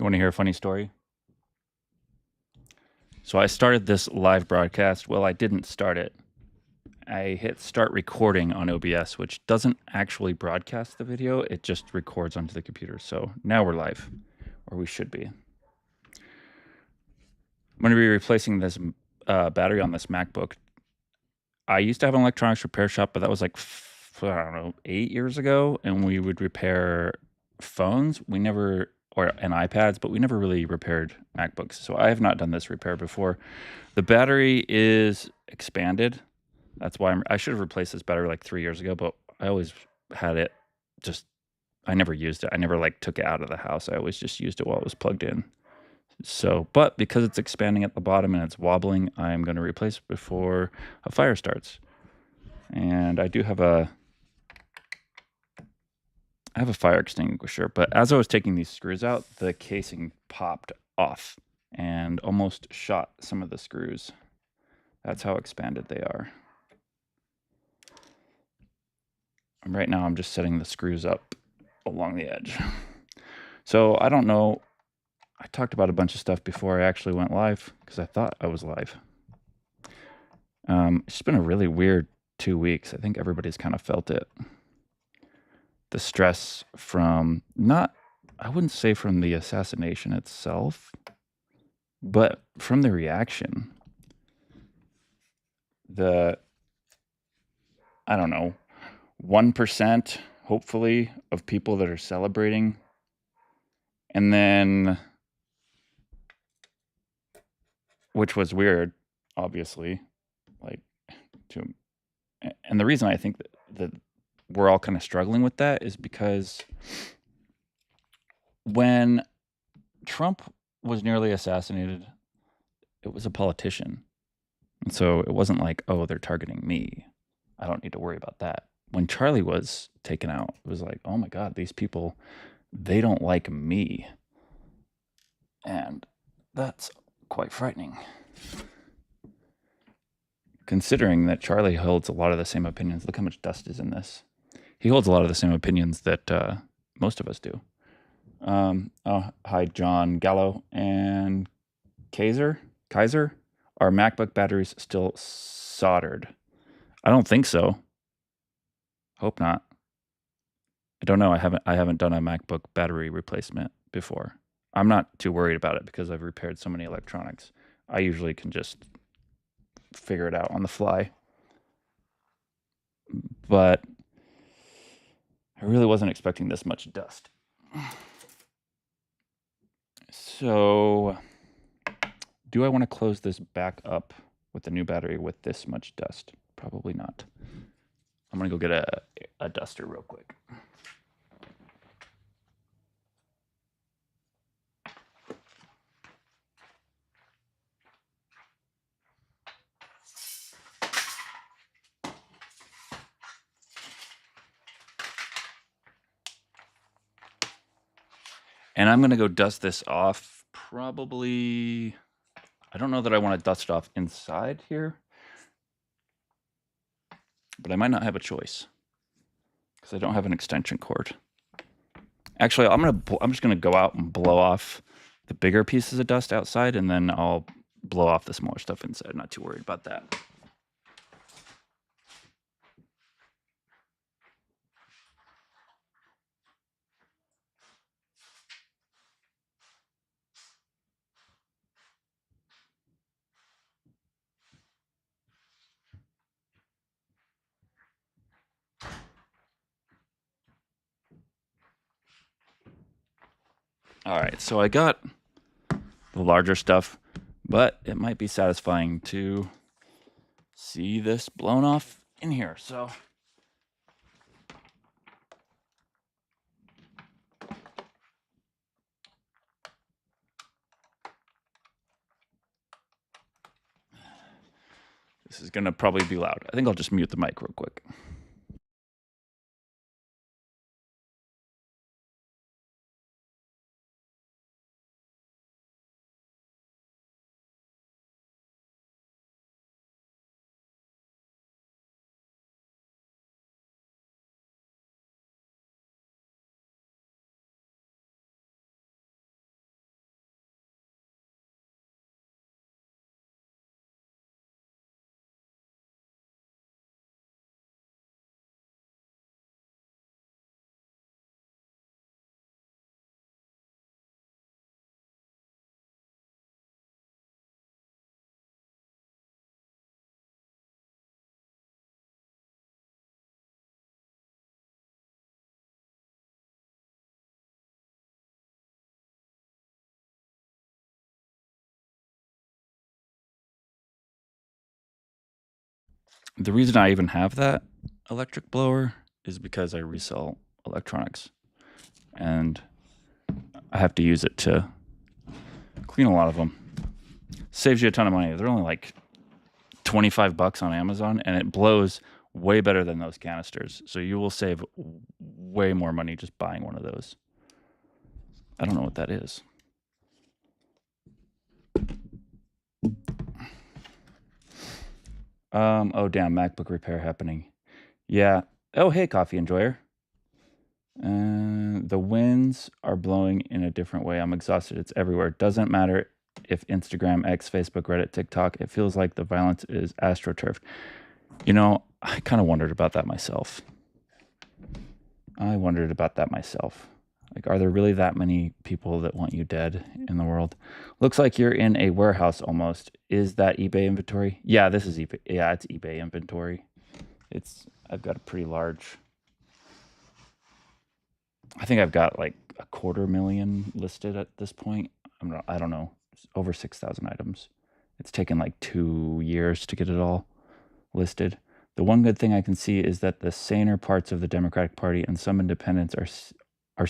Want to hear a funny story? So I started this live broadcast. Well, I didn't start it. I hit start recording on OBS, which doesn't actually broadcast the video. It just records onto the computer. So now we're live, or we should be. I'm going to be replacing this battery on this MacBook. I used to have an electronics repair shop, but that was like, I don't know, 8 years ago. And we would repair phones. And iPads, but we never really repaired MacBooks. So I have not done this repair before. The battery is expanded. That's why I should have replaced this battery like 3 years ago, but I always had it I never used it. I never like took it out of the house. I always just used it while it was plugged in. So, but because it's expanding at the bottom and it's wobbling, I'm going to replace it before a fire starts. And I do have a fire extinguisher, but as I was taking these screws out, the casing popped off and almost shot some of the screws. That's how expanded they are. And right now I'm just setting the screws up along the edge. So I don't know. I talked about a bunch of stuff before I actually went live because I thought I was live. It's been a really weird 2 weeks. I think everybody's kind of felt it. The stress from I wouldn't say from the assassination itself, but from the reaction. I don't know, 1% hopefully of people that are celebrating. And then, which was weird, obviously, and the reason I think that we're all kind of struggling with that is because when Trump was nearly assassinated, it was a politician. And so it wasn't like, oh, they're targeting me. I don't need to worry about that. When Charlie was taken out, it was like, oh my God, these people, they don't like me. And that's quite frightening. Considering that Charlie holds a lot of the same opinions. Look how much dust is in this. He holds a lot of the same opinions that most of us do. Hi, John Gallo and Kaiser. Are MacBook batteries still soldered? I don't think so. Hope not. I don't know. I haven't done a MacBook battery replacement before. I'm not too worried about it because I've repaired so many electronics. I usually can just figure it out on the fly. But I really wasn't expecting this much dust. So, do I want to close this back up with the new battery with this much dust? Probably not. I'm going to go get a duster real quick. And I'm going to go dust this off probably. I don't know that I want to dust it off inside here, but I might not have a choice because I don't have an extension cord. Actually, I'm just going to go out and blow off the bigger pieces of dust outside, and then I'll blow off the smaller stuff inside. I'm not too worried about that. All right, so I got the larger stuff, but it might be satisfying to see this blown off in here. So this is going to probably be loud. I think I'll just mute the mic real quick. The reason I even have that electric blower is because I resell electronics, and I have to use it to clean a lot of them. Saves you a ton of money. They're only like $25 on Amazon, and it blows way better than those canisters. So you will save way more money just buying one of those. I don't know what that is. Oh damn, MacBook repair happening. Yeah. Oh hey, coffee enjoyer. The winds are blowing in a different way. I'm exhausted. It's everywhere. It doesn't matter if Instagram, X, Facebook, Reddit, TikTok. It feels like the violence is astroturfed. You know, I kind of wondered about that myself. Like, are there really that many people that want you dead in the world? Looks like you're in a warehouse almost. Is that eBay inventory? Yeah, this is eBay. Yeah, it's eBay inventory. I've got a pretty large. I think I've got like 250,000 listed at this point. I don't know. It's over 6,000 items. It's taken like 2 years to get it all listed. The one good thing I can see is that the saner parts of the Democratic Party and some independents are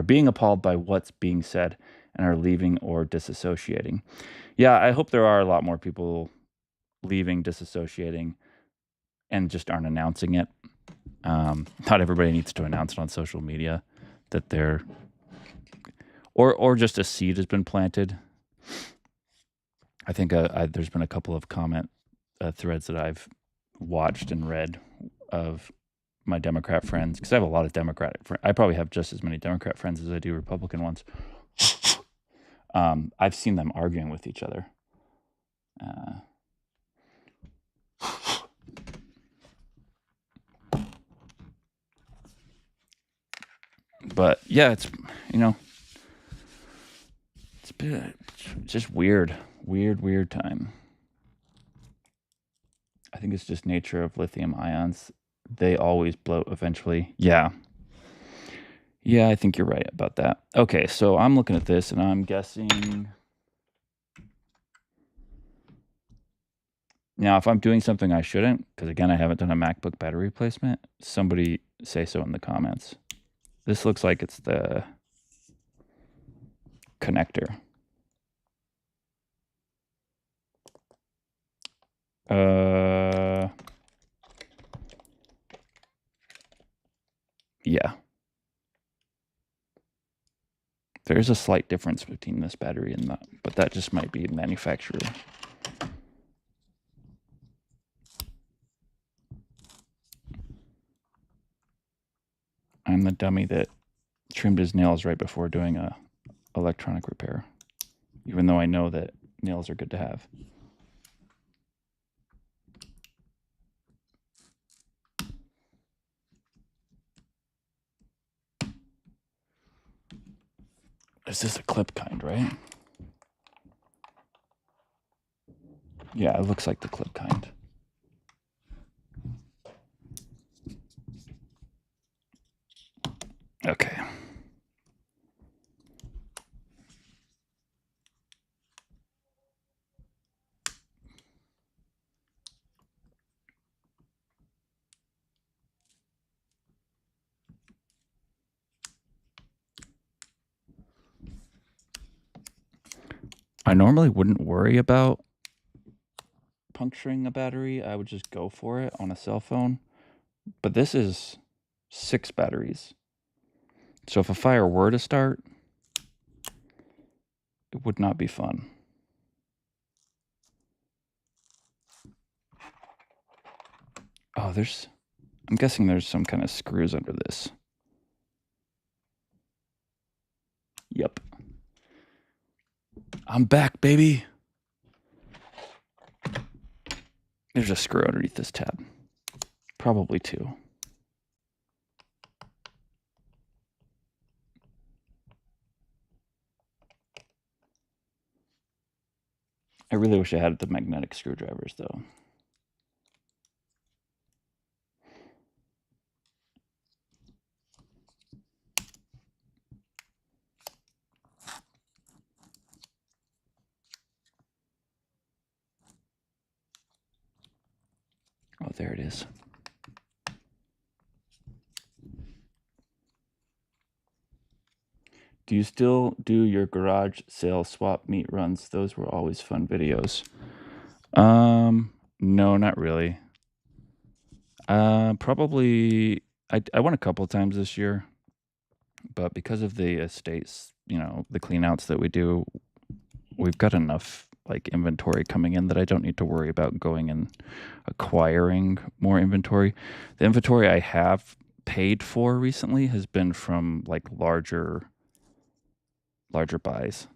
being appalled by what's being said and are leaving or disassociating. Yeah, I hope there are a lot more people leaving, disassociating, and just aren't announcing it. Not everybody needs to announce it on social media that they're, or just a seed has been planted. I think there's been a couple of comment threads that I've watched and read of my Democrat friends, because I have a lot of Democratic friends. I probably have just as many Democrat friends as I do Republican ones. I've seen them arguing with each other. But yeah, it's just weird time. I think it's just nature of lithium ions. They always bloat eventually. Yeah, I think you're right about that. Okay, so I'm looking at this and I'm guessing. Now, if I'm doing something I shouldn't, because again, I haven't done a MacBook battery replacement, somebody say so in the comments. This looks like it's the connector. Yeah. There's a slight difference between this battery and that, but that just might be manufacturer. I'm the dummy that trimmed his nails right before doing a electronic repair, even though I know that nails are good to have. Is this a clip kind, right? Yeah, it looks like the clip kind. Okay. I normally wouldn't worry about puncturing a battery. I would just go for it on a cell phone. But this is 6 batteries. So if a fire were to start, it would not be fun. Oh, I'm guessing there's some kind of screws under this. Yep. I'm back, baby. There's a screw underneath this tab. Probably 2. I really wish I had the magnetic screwdrivers, though. there it is. Do you still do your garage sale swap meet runs? Those were always fun videos. No, not really. Probably I went a couple times this year, but because of the estates, the clean outs that we do, we've got enough like inventory coming in that I don't need to worry about going and acquiring more inventory. The inventory I have paid for recently has been from like larger buys.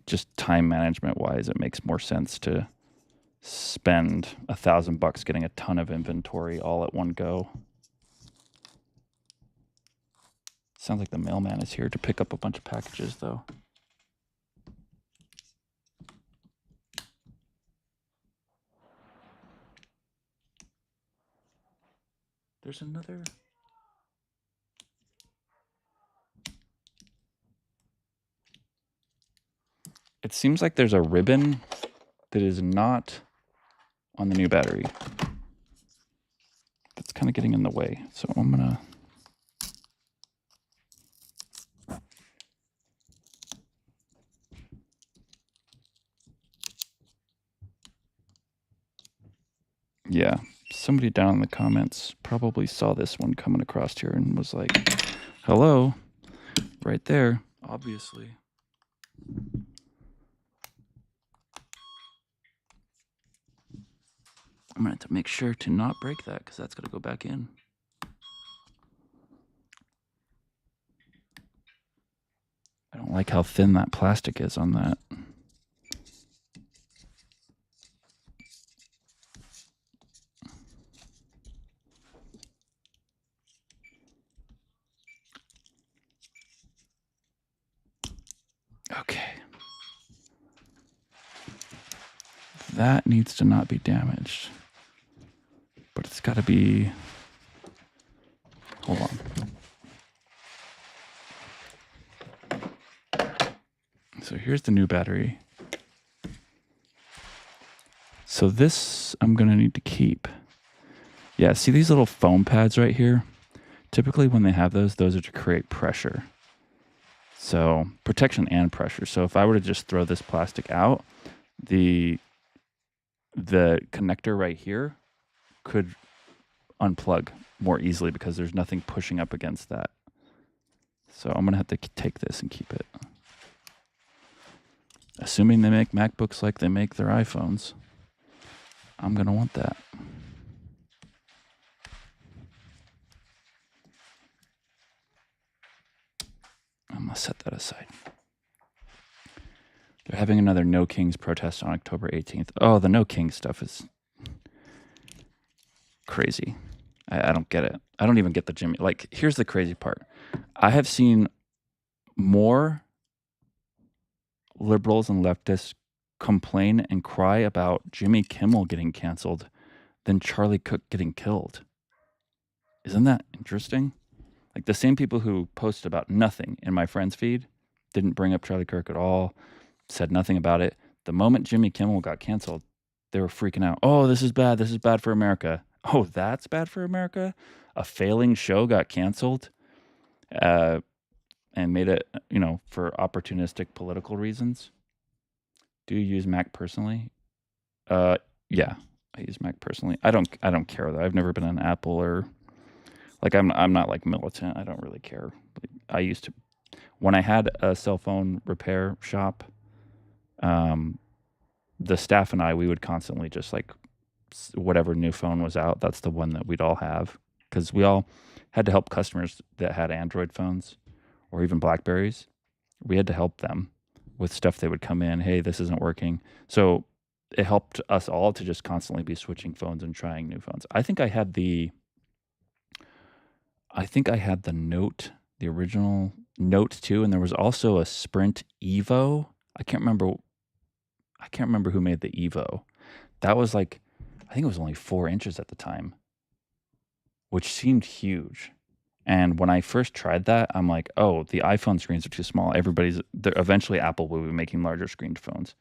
Just time management wise, it makes more sense to spend $1,000 getting a ton of inventory all at one go. Sounds like the mailman is here to pick up a bunch of packages, though. There's another. It seems like there's a ribbon that is not on the new battery. That's kind of getting in the way. So I'm going to... Yeah, somebody down in the comments probably saw this one coming across here and was like, hello, right there, obviously. I'm going to have to make sure to not break that because that's going to go back in. I don't like how thin that plastic is on that. Okay. That needs to not be damaged. But it's got to be... Hold on. So here's the new battery. So this I'm going to need to keep. Yeah, see these little foam pads right here? Typically when they have those are to create pressure. So protection and pressure. So if I were to just throw this plastic out, the connector right here could unplug more easily because there's nothing pushing up against that. So I'm going to have to take this and keep it. Assuming they make MacBooks like they make their iPhones, I'm going to want that. I'm going to set that aside. They're having another No Kings protest on October 18th. Oh, the No Kings stuff is crazy. I don't get it. I don't even get the Jimmy. Like, here's the crazy part. I have seen more liberals and leftists complain and cry about Jimmy Kimmel getting canceled than Charlie Cook getting killed. Isn't that interesting? Like the same people who posted about nothing in my friend's feed didn't bring up Charlie Kirk at all, said nothing about it. The moment Jimmy Kimmel got canceled, they were freaking out. Oh, this is bad. This is bad for America. Oh, that's bad for America? A failing show got canceled and made it, for opportunistic political reasons. Do you use Mac personally? Yeah, I use Mac personally. I don't care though. I've never been an Apple or like I'm not like militant. I don't really care. I used to when I had a cell phone repair shop. The staff and we would constantly just like whatever new phone was out, that's the one that we'd all have because we all had to help customers that had Android phones or even Blackberries. We had to help them with stuff. They would come in, hey, this isn't working. So it helped us all to just constantly be switching phones and trying new phones. I think I had the Note, the original Note 2, and there was also a Sprint Evo. I can't remember who made the Evo. That was like, I think it was only 4 inches at the time, which seemed huge. And when I first tried that, I'm like, oh, the iPhone screens are too small. Eventually Apple will be making larger screened phones.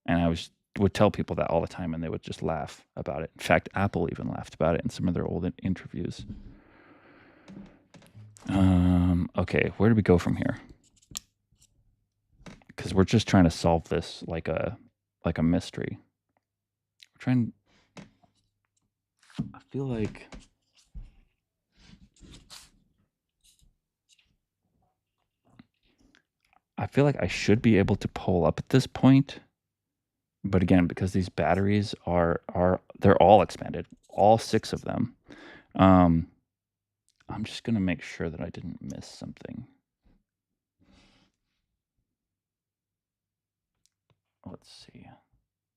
And I was would tell people that all the time, and they would just laugh about it. In fact, Apple even laughed about it in some of their old interviews. Okay, where do we go from here? Because we're just trying to solve this like a mystery. We're trying. I feel like I should be able to pull up at this point, but again, because these batteries are they're all expanded, all 6 of them. I'm just gonna make sure that I didn't miss something. Let's see.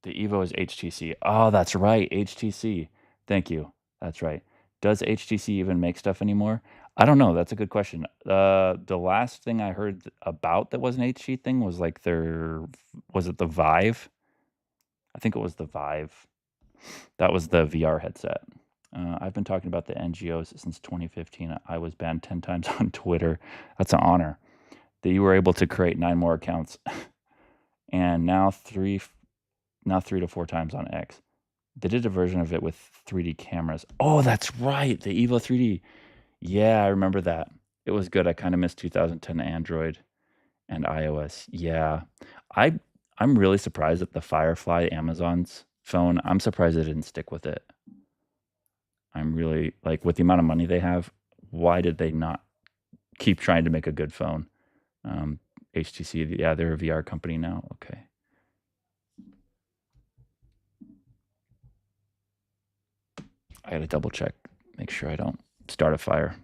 The Evo is HTC. Oh, that's right, HTC. Thank you. That's right. Does HTC even make stuff anymore? I don't know. That's a good question. The last thing I heard about that was an HTC thing was like was it the Vive? I think it was the Vive. That was the VR headset. I've been talking about the NGOs since 2015. I was banned 10 times on Twitter. That's an honor that you were able to create 9 more accounts, and now 3 to 4 times on X. They did a version of it with 3D cameras. Oh, that's right, the Evo 3D. Yeah, I remember that. It was good. I kind of missed 2010 Android and iOS. Yeah, I I'm really surprised that the Firefly Amazon's phone. I'm surprised they didn't stick with it. I'm really like with the amount of money they have. Why did they not keep trying to make a good phone? Um, HTC, yeah, they're a VR company now. Okay. I got to double check, make sure I don't start a fire.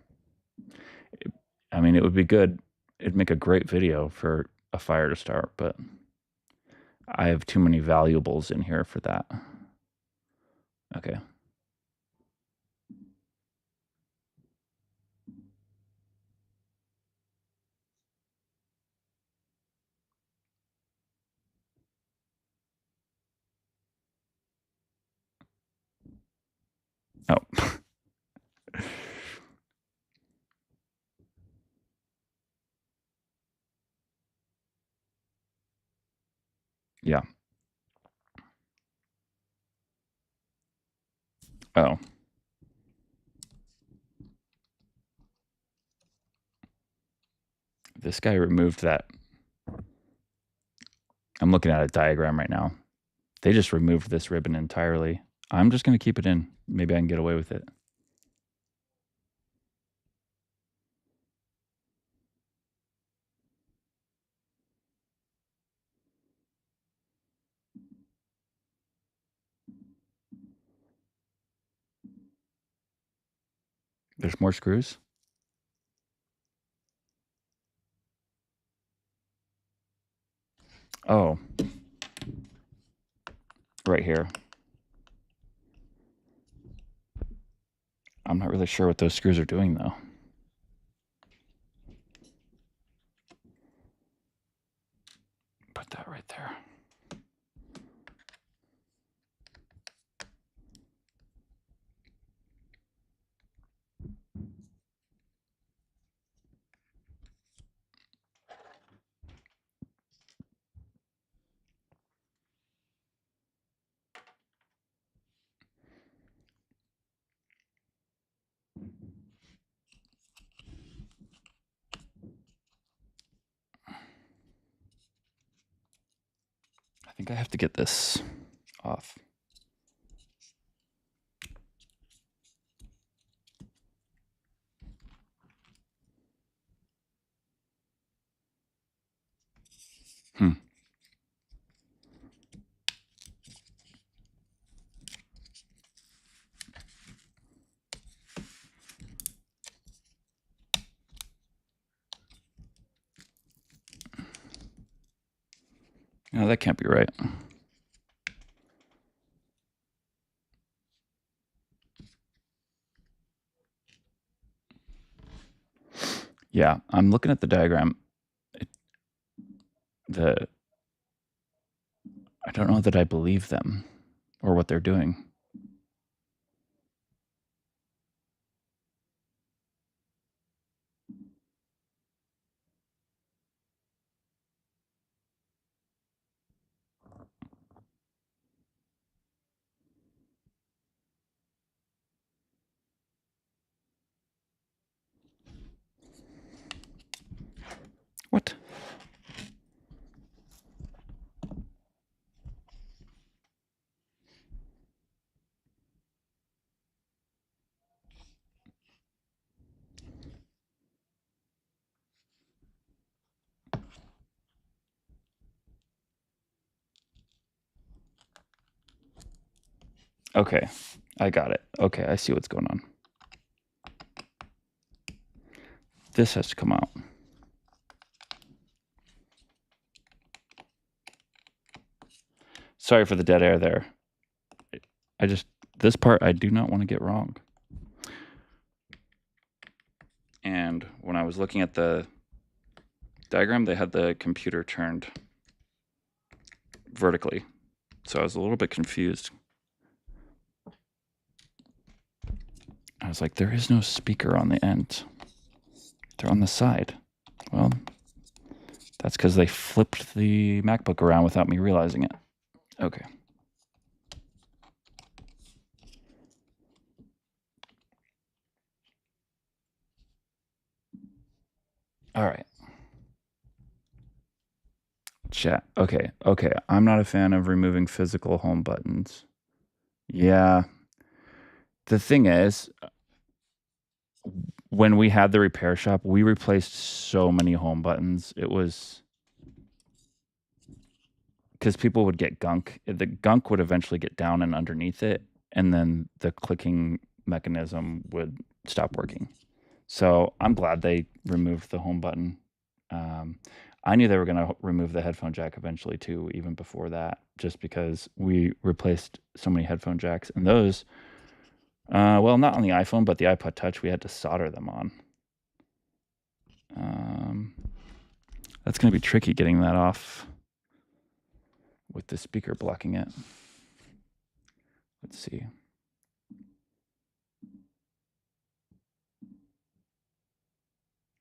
I mean, it would be good. It'd make a great video for a fire to start, but I have too many valuables in here for that. Okay. Oh, yeah. Oh, this guy removed that. I'm looking at a diagram right now. They just removed this ribbon entirely. I'm just going to keep it in. Maybe I can get away with it. There's more screws. Oh, right here. I'm not really sure what those screws are doing, though. Put that right there. I think I have to get this off. Hmm. No, that can't be right. Yeah, I'm looking at the diagram. It, the I don't know that I believe them or what they're doing. Okay, I got it. Okay, I see what's going on. This has to come out. Sorry for the dead air there. This part I do not want to get wrong. And when I was looking at the diagram, they had the computer turned vertically. So I was a little bit confused. I was like, there is no speaker on the end. They're on the side. Well, that's because they flipped the MacBook around without me realizing it. Okay. All right. Chat. Okay. Okay. I'm not a fan of removing physical home buttons. Yeah. The thing is, when we had the repair shop, we replaced so many home buttons. It was because people would get gunk. The gunk would eventually get down and underneath it, and then the clicking mechanism would stop working. So I'm glad they removed the home button. I knew they were going to remove the headphone jack eventually too, even before that, just because we replaced so many headphone jacks. And those, well, not on the iPhone, but the iPod Touch, we had to solder them on. That's going to be tricky getting that off with the speaker blocking it. Let's see.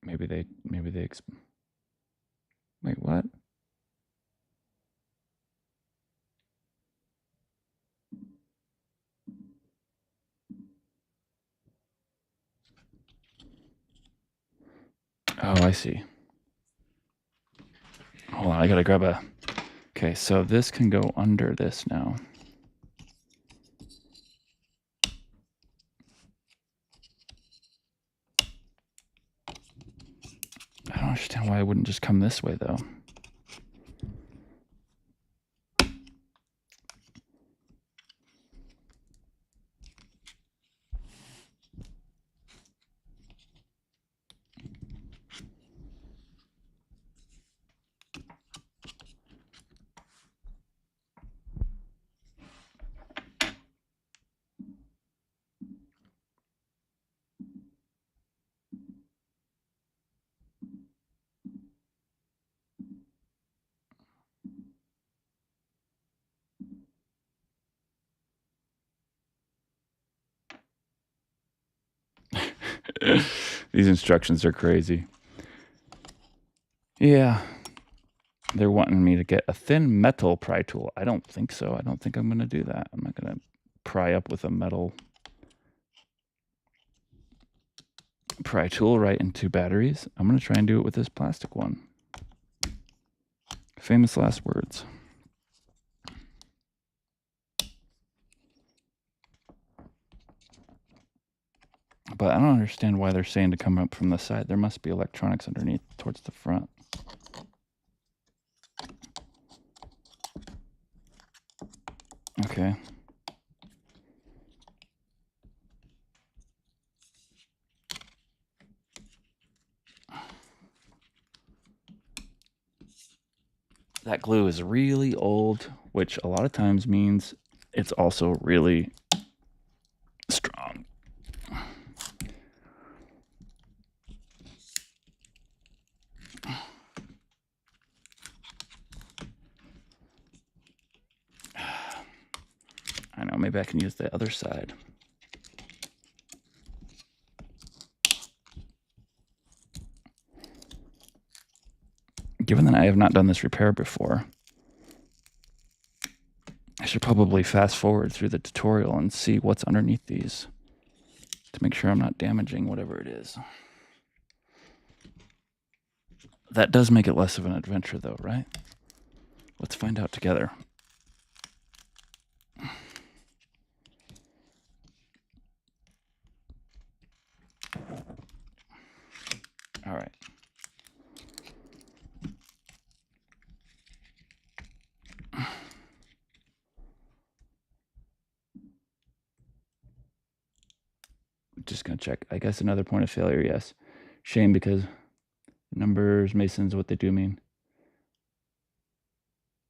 Maybe they wait, what? Oh, I see. Hold on, I gotta grab a... Okay, so this can go under this now. I don't understand why it wouldn't just come this way, though. These instructions are crazy. Yeah. They're wanting me to get a thin metal pry tool. I don't think so. I don't think I'm going to do that. I'm not going to pry up with a metal pry tool right into batteries. I'm going to try and do it with this plastic one. Famous last words. But I don't understand why they're saying to come up from the side. There must be electronics underneath towards the front. Okay. That glue is really old, which a lot of times means it's also really strong. I know, maybe I can use the other side. Given that I have not done this repair before, I should probably fast forward through the tutorial and see what's underneath these to make sure I'm not damaging whatever it is. That does make it less of an adventure though, right? Let's find out together. All right. Just gonna check. I guess another point of failure, yes. Shame because numbers, masons, what they do mean.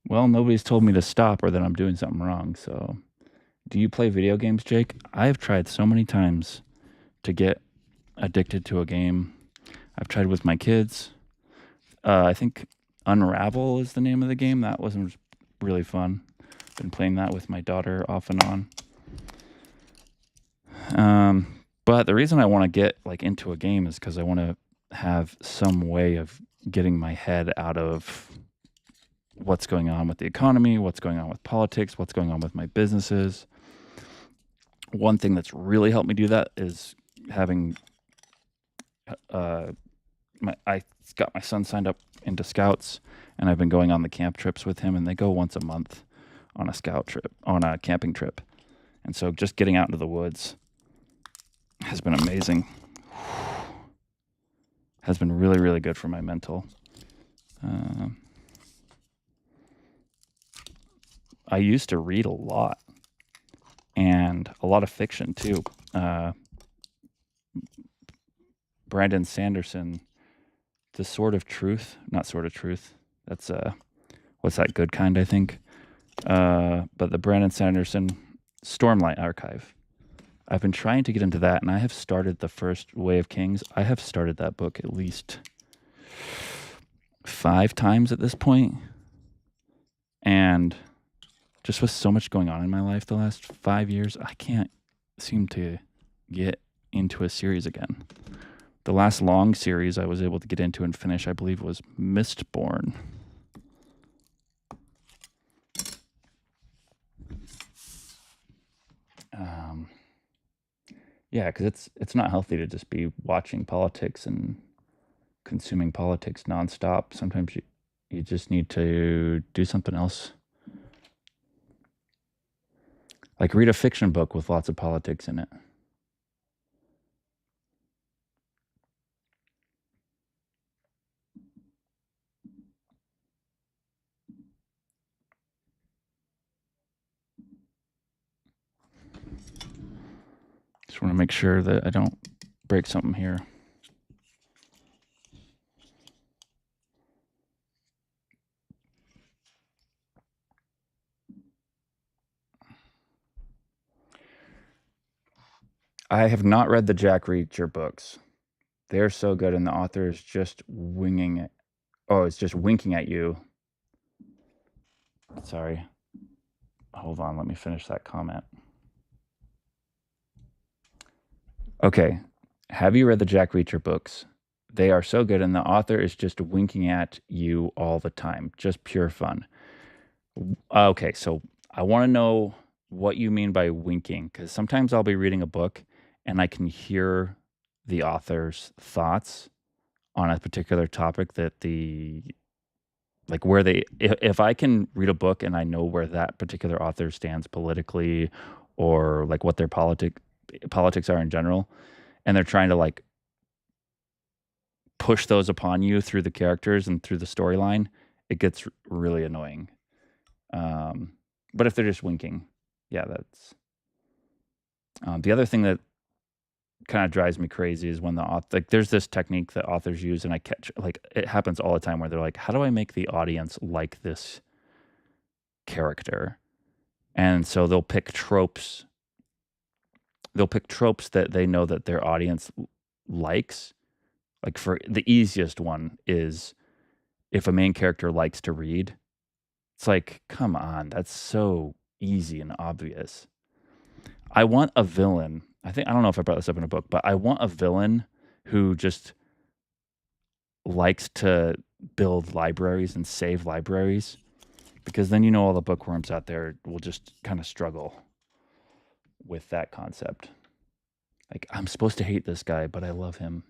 Well, nobody's told me to stop or that I'm doing something wrong, so. Do you play video games, Jake? I have tried so many times to get addicted to a game. I've tried with my kids. I think Unravel is the name of the game. That was really fun. Been playing that with my daughter off and on. But the reason I want to get like into a game is because I want to have some way of getting my head out of what's going on with the economy, what's going on with politics, what's going on with my businesses. One thing that's really helped me do that is having I got my son signed up into Scouts, and I've been going on the camp trips with him, and they go once a month on a scout trip, on a camping trip. And so just getting out into the woods has been amazing. Has been really, really good for my mental. I used to read a lot, and a lot of fiction too. Brandon Sanderson, The Sword of Truth, not Sword of Truth. That's what's that good kind, I think. But the Brandon Sanderson Stormlight Archive. I've been trying to get into that, and I have started the first Way of Kings. I have started that book at least 5 times at this point. And just with so much going on in my life the last 5 years, I can't seem to get into a series again. The last long series I was able to get into and finish, I believe, was Mistborn. Yeah, because it's not healthy to just be watching politics and consuming politics nonstop. Sometimes you just need to do something else. Like read a fiction book with lots of politics in it. Just want to make sure that I don't break something here. I have not read the Jack Reacher books. They're so good, and the author is just winging it. Oh, it's just winking at you. Sorry. Hold on, let me finish that comment. Okay. Have you read the Jack Reacher books? They are so good, and the author is just winking at you all the time. Just pure fun. Okay, so I want to know what you mean by winking, because sometimes I'll be reading a book and I can hear the author's thoughts on a particular topic that like where if I can read a book and I know where that particular author stands politically or like what their politics are in general, and they're trying to like push those upon you through the characters and through the storyline, it gets really annoying. But if they're just winking, yeah, that's the other thing that kind of drives me crazy is when the author, like there's this technique that authors use, and I catch like it happens all the time where they're like, how do I make the audience like this character? And so they'll pick tropes that they know that their audience likes. Like for the easiest one is if a main character likes to read. It's like, come on, that's so easy and obvious. I want a villain. I don't know if I brought this up in a book, but I want a villain who just likes to build libraries and save libraries, because then you know all the bookworms out there will just kind of struggle with that concept. Like, I'm supposed to hate this guy, but I love him.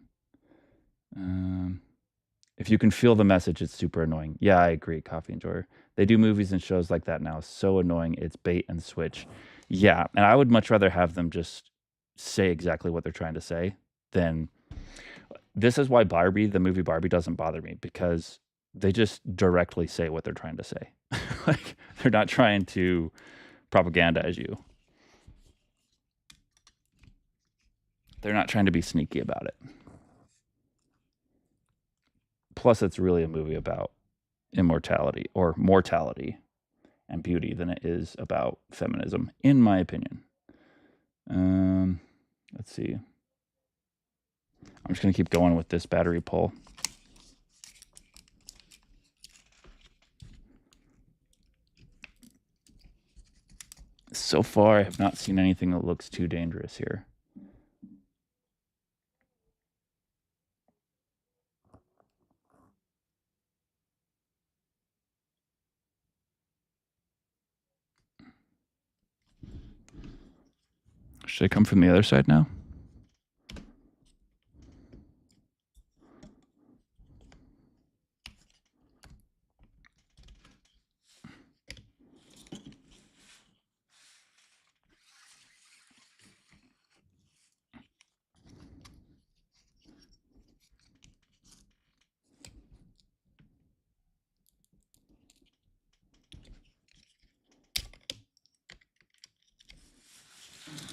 If you can feel the message, it's super annoying. Yeah, I agree, Coffee Enjoyer. They do movies and shows like that now. So annoying. It's bait and switch. Yeah, and I would much rather have them just say exactly what they're trying to say than. This is why Barbie, the movie Barbie, doesn't bother me, because they just directly say what they're trying to say. Like, they're not trying to propagandize you. They're not trying to be sneaky about it. Plus, it's really a movie about immortality or mortality and beauty than it is about feminism, in my opinion. Let's see. I'm just going to keep going with this battery pull. So far, I have not seen anything that looks too dangerous here. Should I come from the other side now?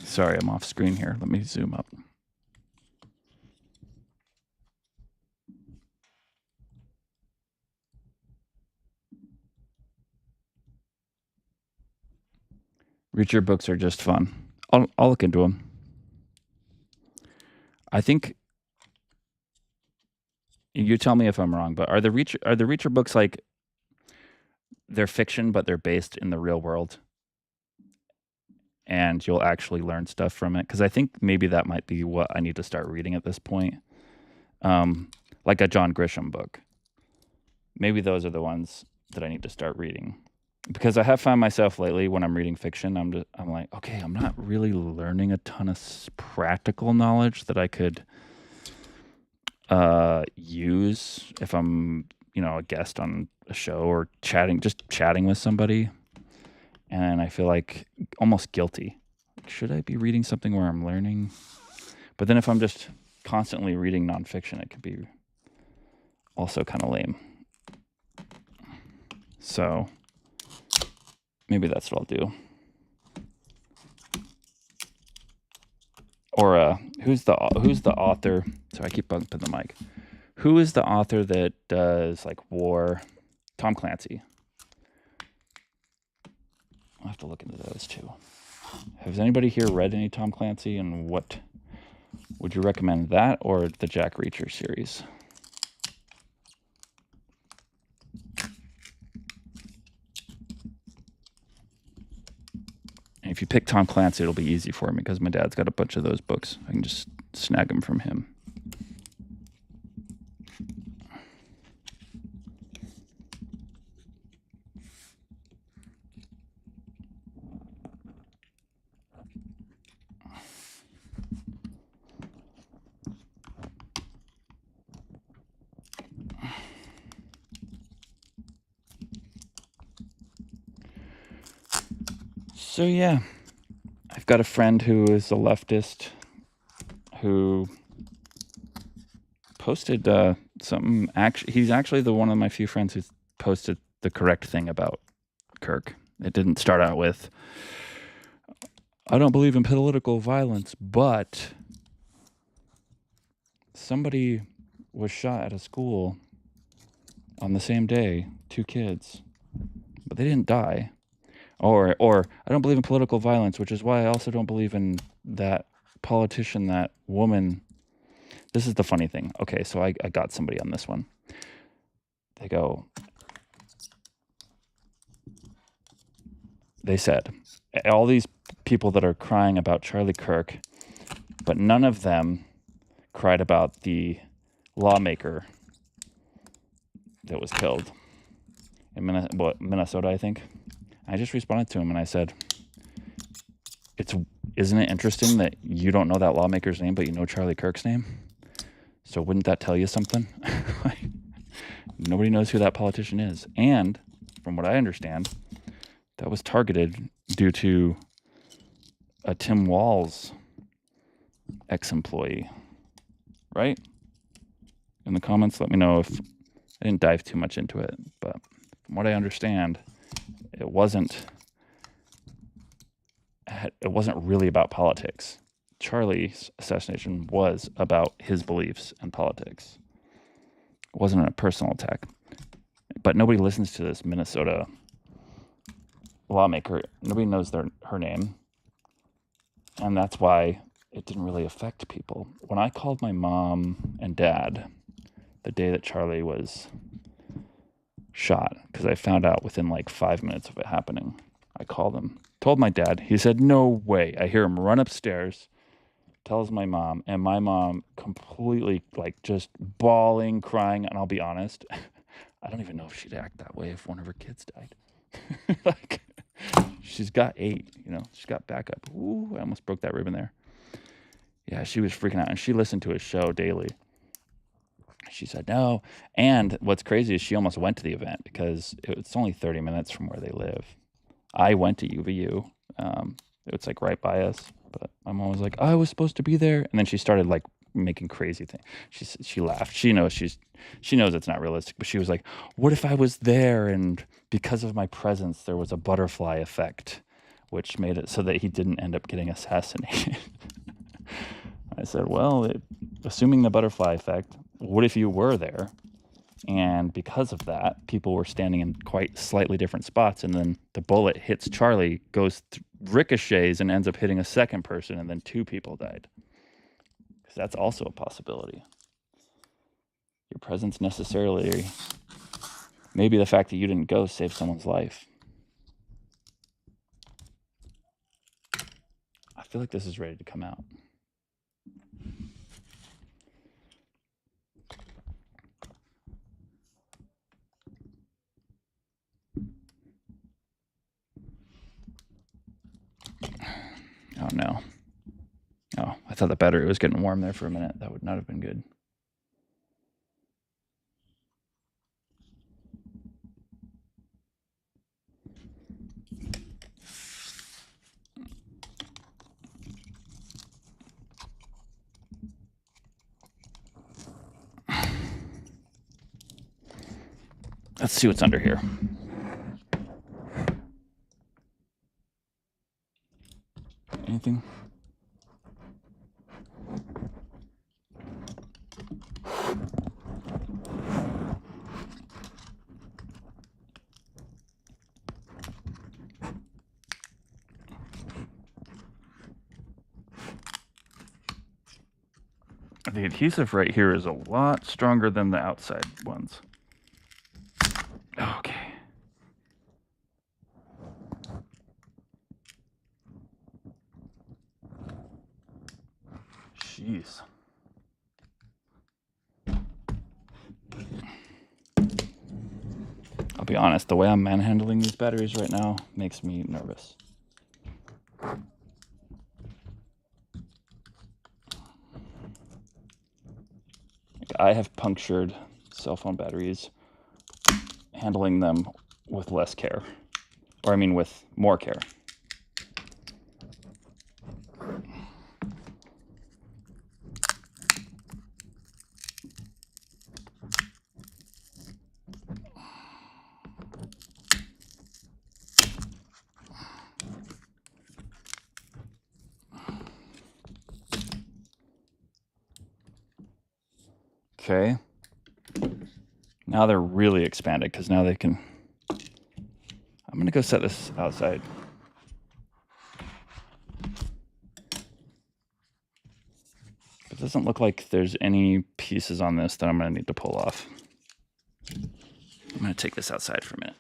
Sorry, I'm off screen here. Let me zoom up. Reacher books are just fun. I'll look into them. I think you tell me if I'm wrong, but are the Reacher books like they're fiction, but they're based in the real world, and you'll actually learn stuff from it? Because I think maybe that might be what I need to start reading at this point, like a John Grisham book. Maybe those are the ones that I need to start reading. Because I have found myself lately when I'm reading fiction, I'm like, okay, I'm not really learning a ton of practical knowledge that I could use if I'm, a guest on a show or just chatting with somebody. And I feel like almost guilty. Should I be reading something where I'm learning? But then if I'm just constantly reading nonfiction, it could be also kind of lame. So maybe that's what I'll do. Or who's the author? Sorry, I keep bumping the mic. Who is the author that does like war? Tom Clancy. I'll have to look into those too. Has anybody here read any Tom Clancy, and what would you recommend, that or the Jack Reacher series? And if you pick Tom Clancy, it'll be easy for me because my dad's got a bunch of those books. I can just snag them from him. So yeah, I've got a friend who is a leftist who posted something. He's actually the one of my few friends who's posted the correct thing about Kirk. It didn't start out with, I don't believe in political violence, but somebody was shot at a school on the same day, 2 kids, but they didn't die. Or I don't believe in political violence, which is why I also don't believe in that politician, that woman. This is the funny thing. Okay, so I got somebody on this one. They said, all these people that are crying about Charlie Kirk, but none of them cried about the lawmaker that was killed in Minnesota, I think. I just responded to him and I said, isn't it interesting that you don't know that lawmaker's name, but you know Charlie Kirk's name? So wouldn't that tell you something? Nobody knows who that politician is. And from what I understand, that was targeted due to a Tim Walz ex-employee, right? In the comments, let me know if I didn't dive too much into it, but from what I understand, it wasn't really about politics. Charlie's assassination was about his beliefs and politics. It wasn't a personal attack. But nobody listens to this Minnesota lawmaker. Nobody knows her name. And that's why it didn't really affect people. When I called my mom and dad the day that Charlie was shot, because I found out within like 5 minutes of it happening, I called him, told my dad. He said, "No way." I hear him run upstairs, tells my mom, and my mom completely like just bawling, crying. And I'll be honest, I don't even know if she'd act that way if one of her kids died. Like, she's got 8, she's got backup. Ooh, I almost broke that ribbon there. Yeah, she was freaking out, and she listened to his show daily. She said no. And what's crazy is she almost went to the event because it's only 30 minutes from where they live. I went to UVU. It's like right by us, but my mom was like, "I was supposed to be there," and then she started like making crazy things. She laughed. She knows it's not realistic, but she was like, "What if I was there and because of my presence there was a butterfly effect, which made it so that he didn't end up getting assassinated?" I said, "Well, assuming the butterfly effect, what if you were there? And because of that, people were standing in quite slightly different spots, and then the bullet hits Charlie, ricochets, and ends up hitting a second person, and then 2 people died." Because that's also a possibility. Your presence necessarily, maybe the fact that you didn't go saved someone's life. I feel like this is ready to come out. Oh no. Oh, I thought the battery was getting warm there for a minute. That would not have been good. Let's see what's under here. Anything? The adhesive right here is a lot stronger than the outside ones. Okay. Jeez. I'll be honest, the way I'm manhandling these batteries right now makes me nervous. I have punctured cell phone batteries handling them with less care. Or I mean with more care. Okay. Now they're really expanded because now they can... I'm going to go set this outside. It doesn't look like there's any pieces on this that I'm going to need to pull off. I'm going to take this outside for a minute.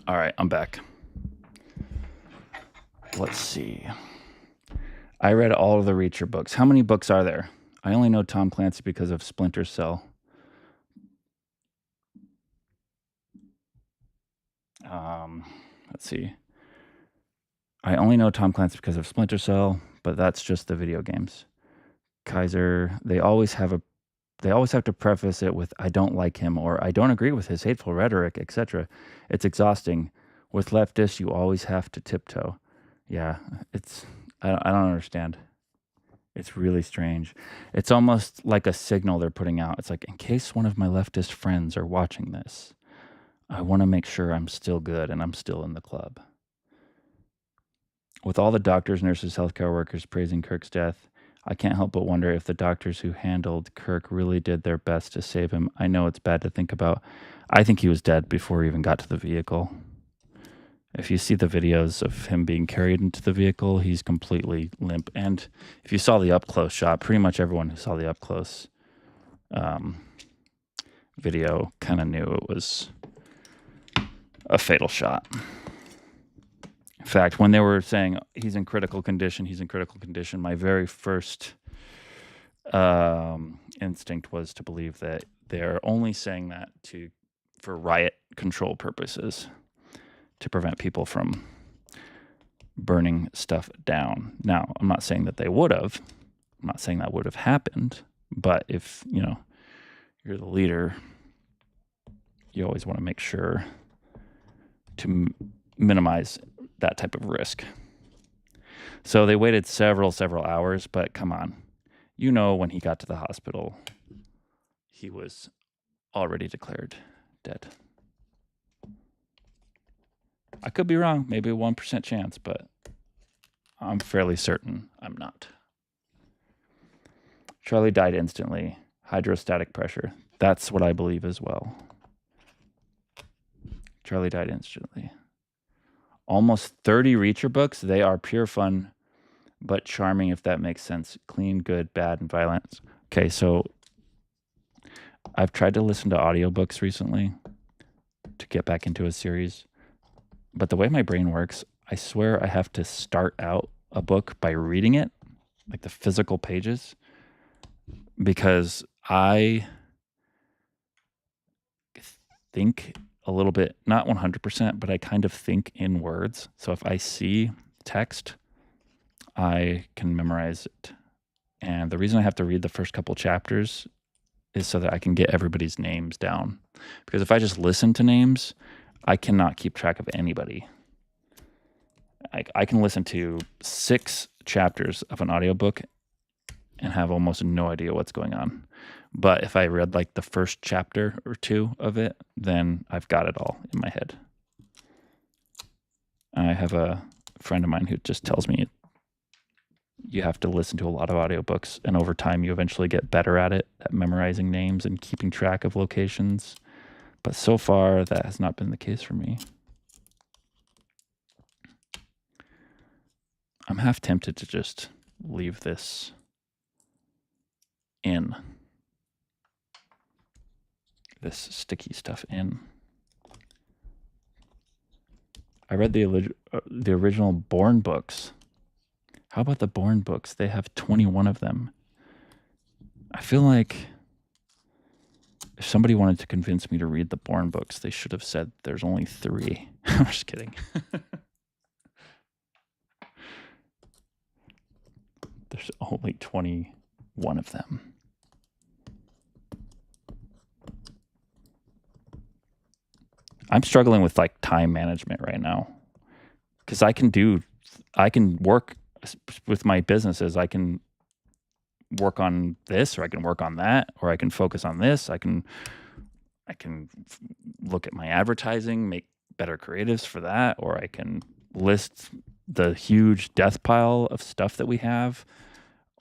All right, I'm back. Let's see. I read all of the Reacher books. How many books are there? I only know Tom Clancy because of Splinter Cell. Let's see. I only know Tom Clancy because of Splinter Cell, but that's just the video games. Kaiser, they always have a They always have to preface it with, I don't like him, or I don't agree with his hateful rhetoric, etc. It's exhausting. With leftists, you always have to tiptoe. Yeah, it's, I don't understand. It's really strange. It's almost like a signal they're putting out. It's like, in case one of my leftist friends are watching this, I want to make sure I'm still good and I'm still in the club. With all the doctors, nurses, healthcare workers praising Kirk's death, I can't help but wonder if the doctors who handled Kirk really did their best to save him. I know it's bad to think about. I think he was dead before he even got to the vehicle. If you see the videos of him being carried into the vehicle, he's completely limp. And if you saw the up-close shot, pretty much everyone who saw the up-close video kind of knew it was a fatal shot. In fact, when they were saying he's in critical condition, my very first instinct was to believe that they're only saying that for riot control purposes, to prevent people from burning stuff down. Now, I'm not saying that they would have. I'm not saying that would have happened. But if, you're the leader, you always want to make sure to minimize that type of risk. So they waited several hours, but come on. When he got to the hospital, he was already declared dead. I could be wrong, maybe a 1% chance, but I'm fairly certain I'm not. Charlie died instantly. Hydrostatic pressure. That's what I believe as well. Charlie died instantly. Almost 30 Reacher books. They are pure fun, but charming, if that makes sense. Clean, good, bad, and violence. Okay, so I've tried to listen to audiobooks recently to get back into a series. But the way my brain works, I swear I have to start out a book by reading it, like the physical pages, because I think a little bit, not 100%, but I kind of think in words. So if I see text, I can memorize it. And the reason I have to read the first couple chapters is so that I can get everybody's names down. Because if I just listen to names, I cannot keep track of anybody. I can listen to 6 chapters of an audiobook and have almost no idea what's going on. But if I read like the first chapter or 2 of it, then I've got it all in my head. I have a friend of mine who just tells me you have to listen to a lot of audiobooks, and over time you eventually get better at it, at memorizing names and keeping track of locations. But so far, that has not been the case for me. I'm half tempted to just leave this in. This sticky stuff in. I read the original Bourne books. How about the Bourne books? They have 21 of them. I feel like if somebody wanted to convince me to read the Bourne books, they should have said there's only 3. I'm just kidding. There's only 21 of them. I'm struggling with like time management right now, because I can work with my businesses. I can work on this, or I can work on that, or I can focus on this. I can look at my advertising, make better creatives for that, or I can list the huge death pile of stuff that we have,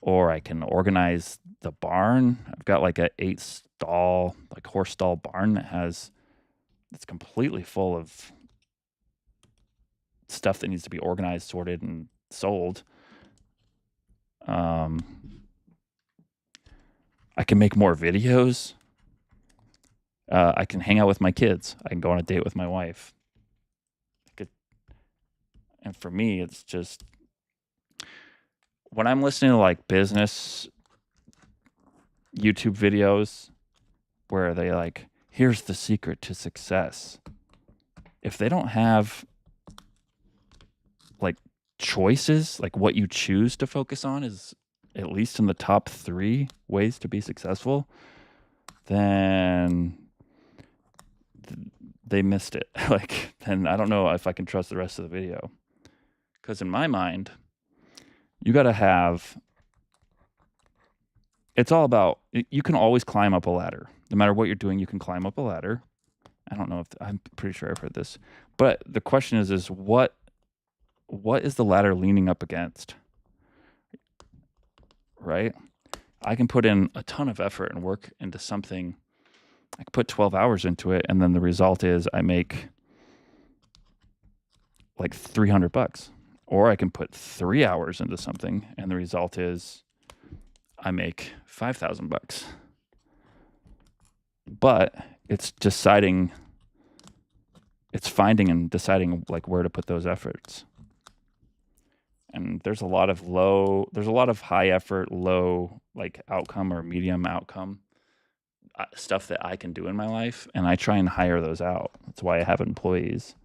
or I can organize the barn. I've got like a 8-stall, like horse stall barn it's completely full of stuff that needs to be organized, sorted, and sold. I can make more videos. I can hang out with my kids. I can go on a date with my wife. And for me, it's just when I'm listening to like business YouTube videos where they like, here's the secret to success. If they don't have like choices, like what you choose to focus on is at least in the top 3 ways to be successful, then they missed it. Like, then I don't know if I can trust the rest of the video. Because in my mind, you got to have, it's all about, you can always climb up a ladder. No matter what you're doing, you can climb up a ladder. I don't know if, I'm pretty sure I've heard this. But the question is what is the ladder leaning up against? Right? I can put in a ton of effort and work into something. I can put 12 hours into it, and then the result is I make like $300. Or I can put 3 hours into something, and the result is I make $5,000. But it's deciding, it's finding and deciding like where to put those efforts. And there's a lot of high effort, low like outcome or medium outcome stuff that I can do in my life, and I try and hire those out. That's why I have employees.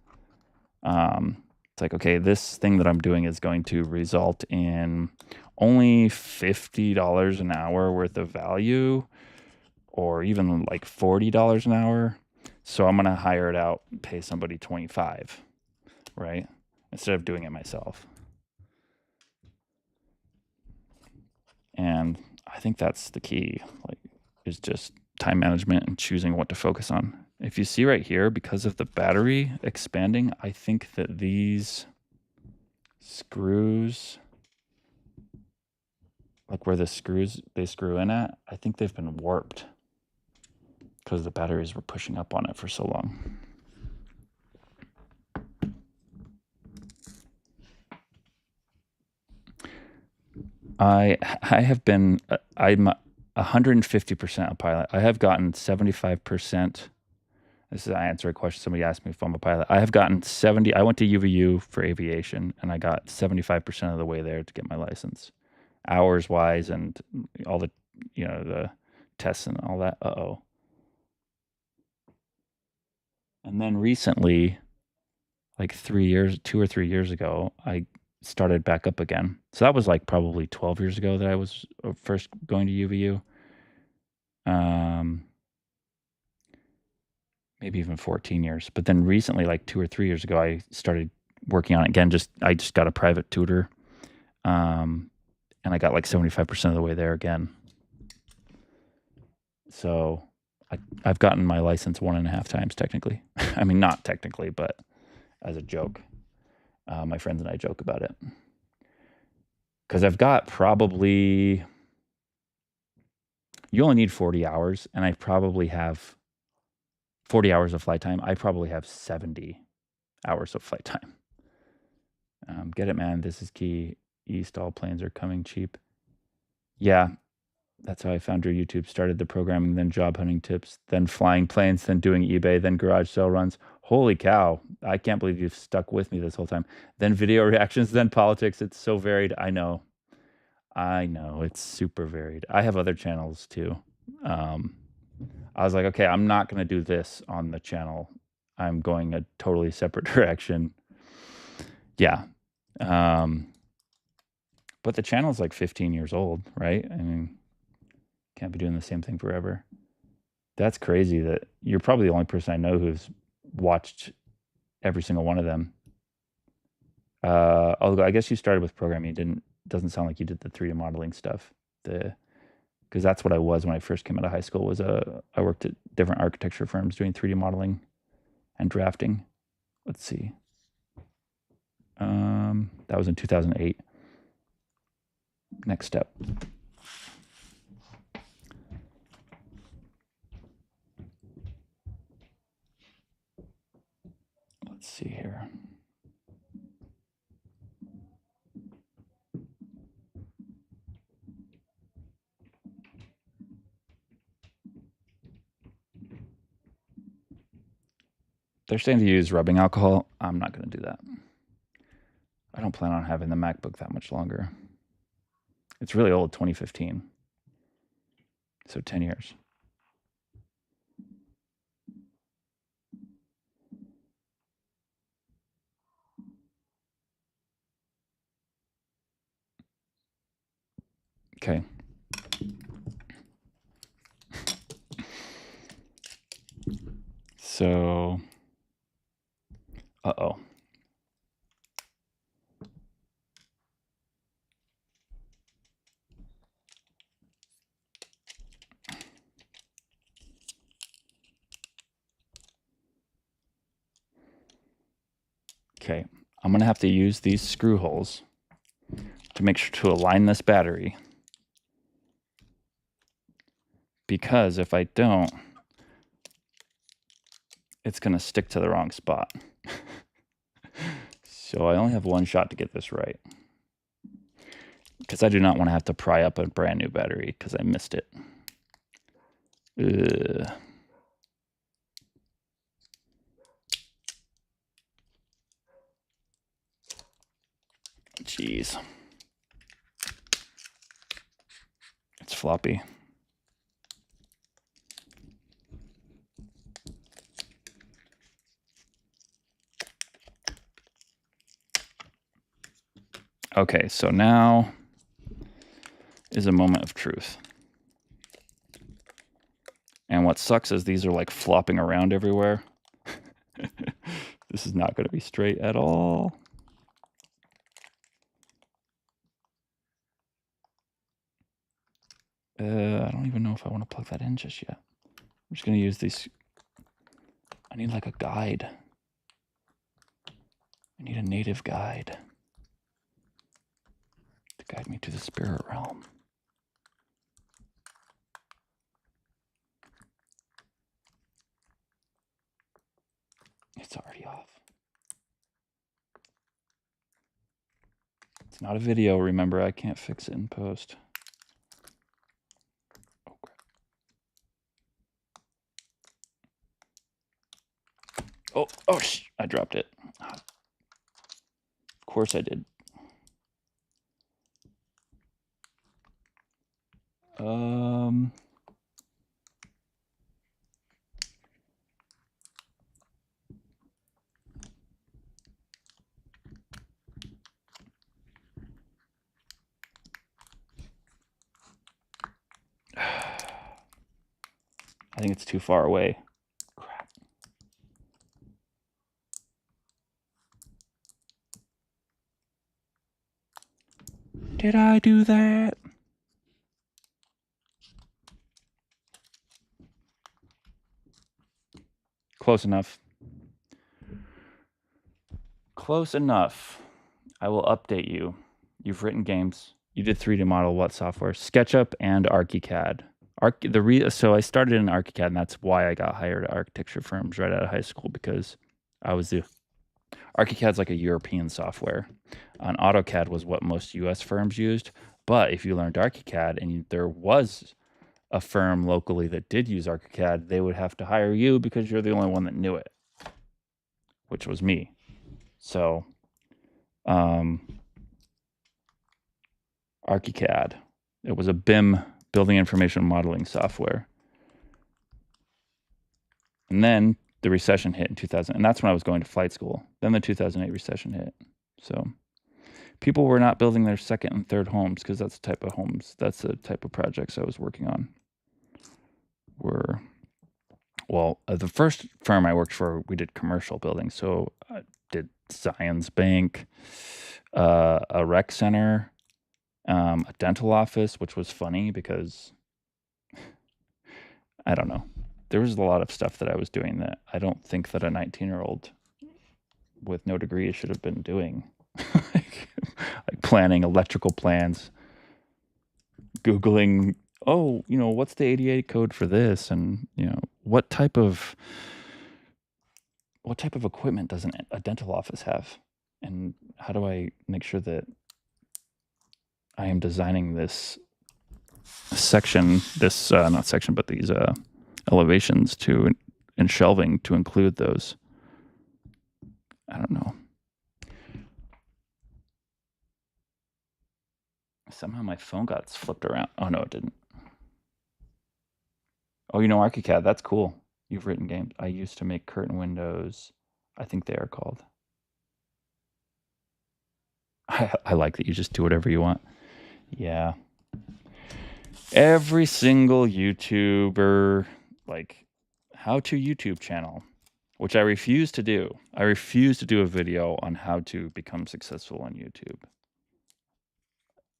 It's like, okay, this thing that I'm doing is going to result in only $50 an hour worth of value, or even like $40 an hour. So I'm going to hire it out and pay somebody $25, right? Instead of doing it myself. And I think that's the key, like, is just time management and choosing what to focus on. If you see right here, because of the battery expanding, I think that these screws, like where the screws they screw in at, I think they've been warped because the batteries were pushing up on it for so long. I'm 150% a pilot. I have gotten 75%. This is, I answer a question somebody asked me if I'm a pilot. I have gotten 70. I went to UVU for aviation, and I got 75% of the way there to get my license, hours wise, and all the, the tests and all that. And then recently, like 2 or 3 years ago, I started back up again. So that was like probably 12 years ago that I was first going to UVU. Maybe even 14 years. But then recently, like 2 or 3 years ago, I started working on it again. I just got a private tutor. And I got like 75% of the way there again. So I've gotten my license 1.5 times technically. I mean, not technically, but as a joke. My friends and I joke about it. Because I've got probably, you only need 40 hours, and I probably have 40 hours of flight time. I probably have 70 hours of flight time. Get it, man. This is key. East, all planes are coming cheap. Yeah, that's how I found your YouTube. Started the programming, then job hunting tips, then flying planes, then doing eBay, then garage sale runs. Holy cow. I can't believe you've stuck with me this whole time. Then video reactions, then politics. It's so varied. I know. It's super varied. I have other channels too. I was like, okay, I'm not going to do this on the channel. I'm going a totally separate direction. Yeah. But the channel's like 15 years old, right? I mean, can't be doing the same thing forever. That's crazy that you're probably the only person I know who's watched every single one of them. Although I guess you started with programming. Doesn't sound like you did the 3D modeling stuff. Because that's what I was when I first came out of high school. I worked at different architecture firms doing 3D modeling and drafting. Let's see. That was in 2008. Next step. Let's see here. They're saying to use rubbing alcohol. I'm not going to do that. I don't plan on having the MacBook that much longer. It's really old, 2015. So 10 years. Okay. So, uh-oh. Okay, I'm gonna have to use these screw holes to make sure to align this battery, because if I don't, it's gonna stick to the wrong spot. So I only have one shot to get this right, because I do not want to have to pry up a brand new battery because I missed it. Ugh. Jeez. It's floppy. Okay, so now is a moment of truth. And what sucks is these are like flopping around everywhere. This is not going to be straight at all. I don't even know if I want to plug that in just yet. I'm just going to use these. I need like a guide. I need a native guide to guide me to the spirit realm. It's already off. It's not a video, remember, I can't fix it in post. Oh, crap. Oh, I dropped it. Of course I did. I think it's too far away. Crap. Did I do that? Close enough. Close enough. I will update you. You've written games. You did 3D model what software? SketchUp and ArchiCAD. So I started in ArchiCAD, and that's why I got hired at architecture firms right out of high school, because I was the ArchiCAD's like a European software. And AutoCAD was what most US firms used. But if you learned ArchiCAD and there was a firm locally that did use ArchiCAD, they would have to hire you because you're the only one that knew it, which was me. So, ArchiCAD, it was a BIM, building information modeling software. And then the recession hit in 2000, and that's when I was going to flight school. Then the 2008 recession hit. So people were not building their second and third homes, because that's the type of homes, that's the type of projects I was working on. The first firm I worked for, we did commercial buildings. So I did Zions Bank, a rec center, a dental office, which was funny because I don't know. There was a lot of stuff that I was doing that I don't think that a 19-year-old with no degree should have been doing. like planning electrical plans, Googling, what's the ADA code for this? And, what type of equipment does a dental office have? And how do I make sure that I am designing this section, not section, but these elevations and shelving to include those? I don't know. Somehow my phone got flipped around. Oh, no, it didn't. Oh, ArchiCAD, that's cool. You've written games. I used to make curtain windows. I think they are called. I like that you just do whatever you want. Yeah. Every single YouTuber, like how-to YouTube channel, which I refuse to do. I refuse to do a video on how to become successful on YouTube.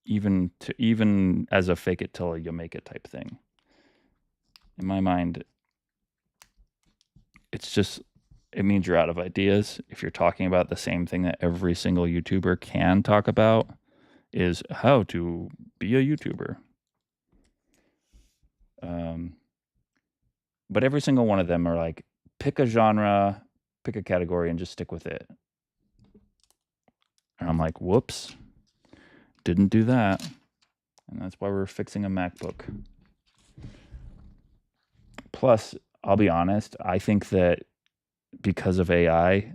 Even as a fake it till you make it type thing. In my mind, it means you're out of ideas if you're talking about the same thing that every single YouTuber can talk about, is how to be a YouTuber. But every single one of them are like, pick a genre, pick a category, and just stick with it. And I'm like, whoops, didn't do that. And that's why we're fixing a MacBook. Plus, I'll be honest, I think that because of AI,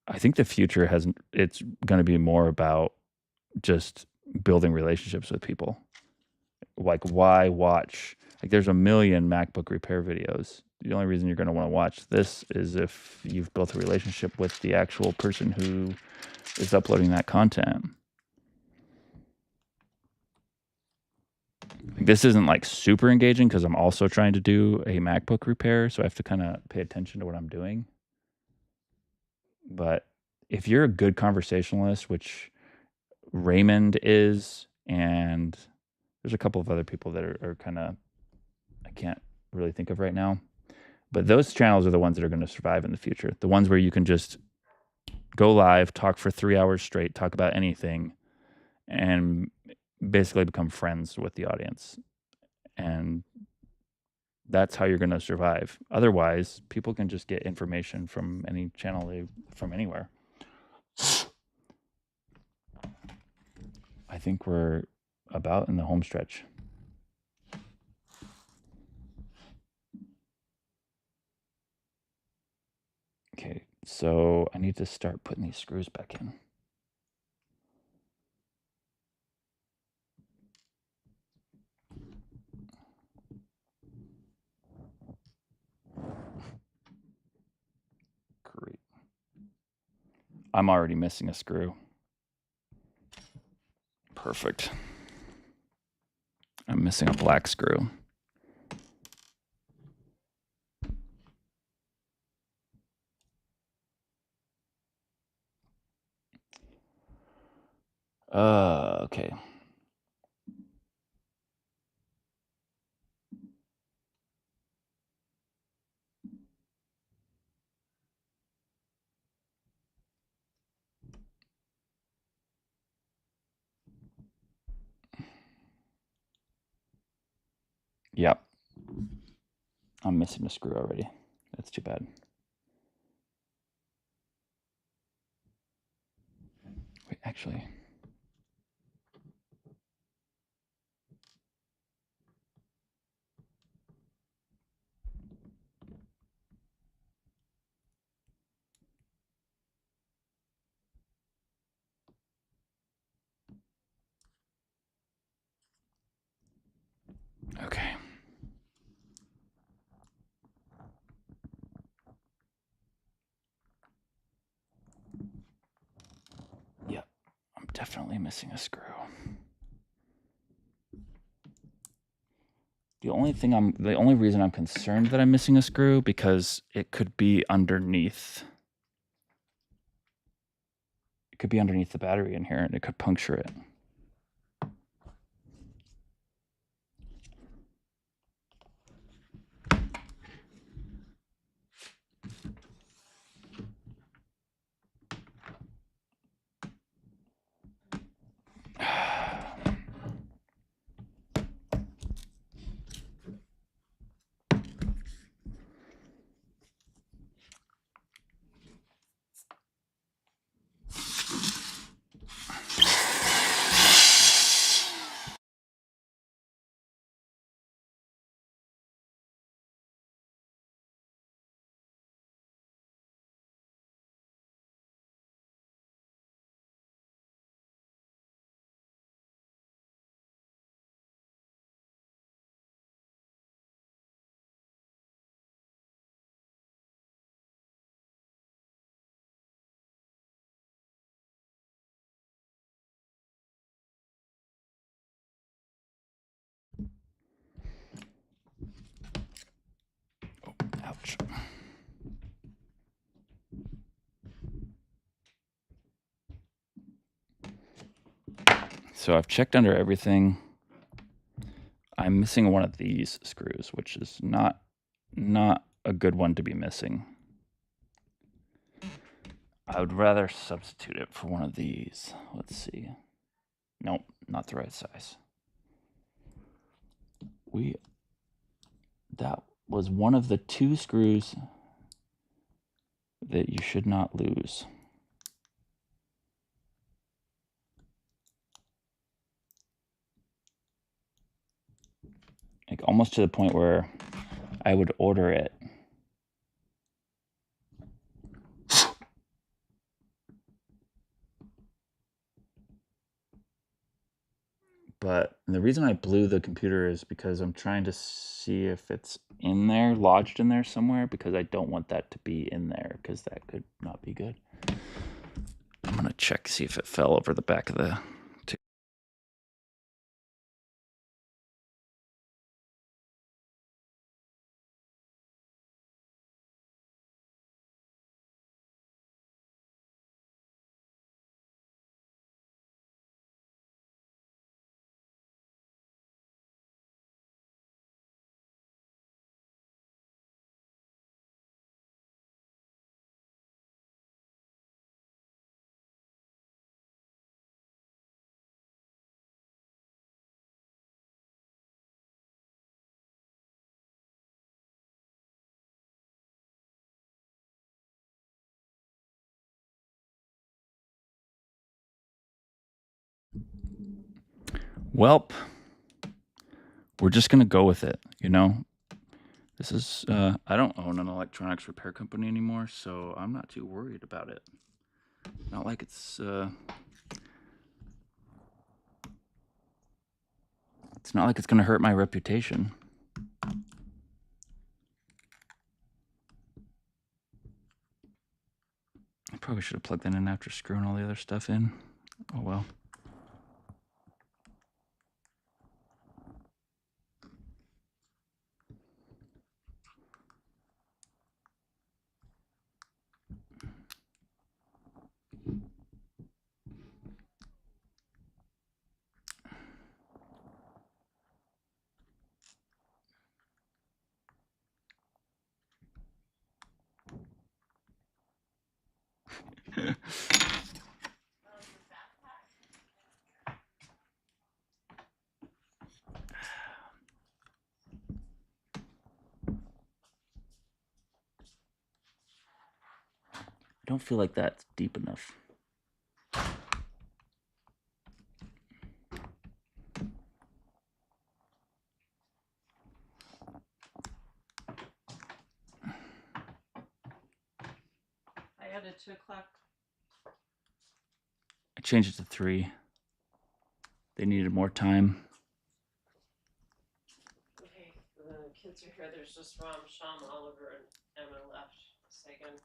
I think the future it's going to be more about just building relationships with people. Like, why watch? Like, there's a million MacBook repair videos. The only reason you're going to want to watch this is if you've built a relationship with the actual person who is uploading that content. This isn't like super engaging because I'm also trying to do a MacBook repair, so I have to kind of pay attention to what I'm doing. But if you're a good conversationalist, which Raymond is, and there's a couple of other people that are kind of, I can't really think of right now, but those channels are the ones that are going to survive in the future. The ones where you can just go live, talk for 3 hours straight, talk about anything, and basically become friends with the audience. And that's how you're going to survive. Otherwise, people can just get information from any channel, from anywhere. I think we're about in the home stretch. Okay, so I need to start putting these screws back in. Great. I'm already missing a screw. Perfect. I'm missing a black screw. Okay. Yep. I'm missing a screw already. That's too bad. Wait, actually. Okay. Yep. I'm definitely missing a screw. The only reason I'm concerned that I'm missing a screw because it could be underneath. It could be underneath the battery in here and it could puncture it. Oh, ouch. So I've checked under everything. I'm missing one of these screws, which is not a good one to be missing. I would rather substitute it for one of these. Let's see. Nope, not the right size. That was one of the 2 screws that you should not lose. Like almost to the point where I would order it. But the reason I blew the computer is because I'm trying to see if it's in there, lodged in there somewhere, because I don't want that to be in there, because that could not be good. I'm going to check, see if it fell over the back of the... Welp, we're just going to go with it, you know? This is, I don't own an electronics repair company anymore, so I'm not too worried about it. Not like it's not like it's going to hurt my reputation. I probably should have plugged that in after screwing all the other stuff in. Oh well. I don't feel like that's deep enough. I added 2 o'clock. I changed it to 3. They needed more time. Okay, the kids are here. There's just Ram, Sham, Oliver, and Emma left. Sagan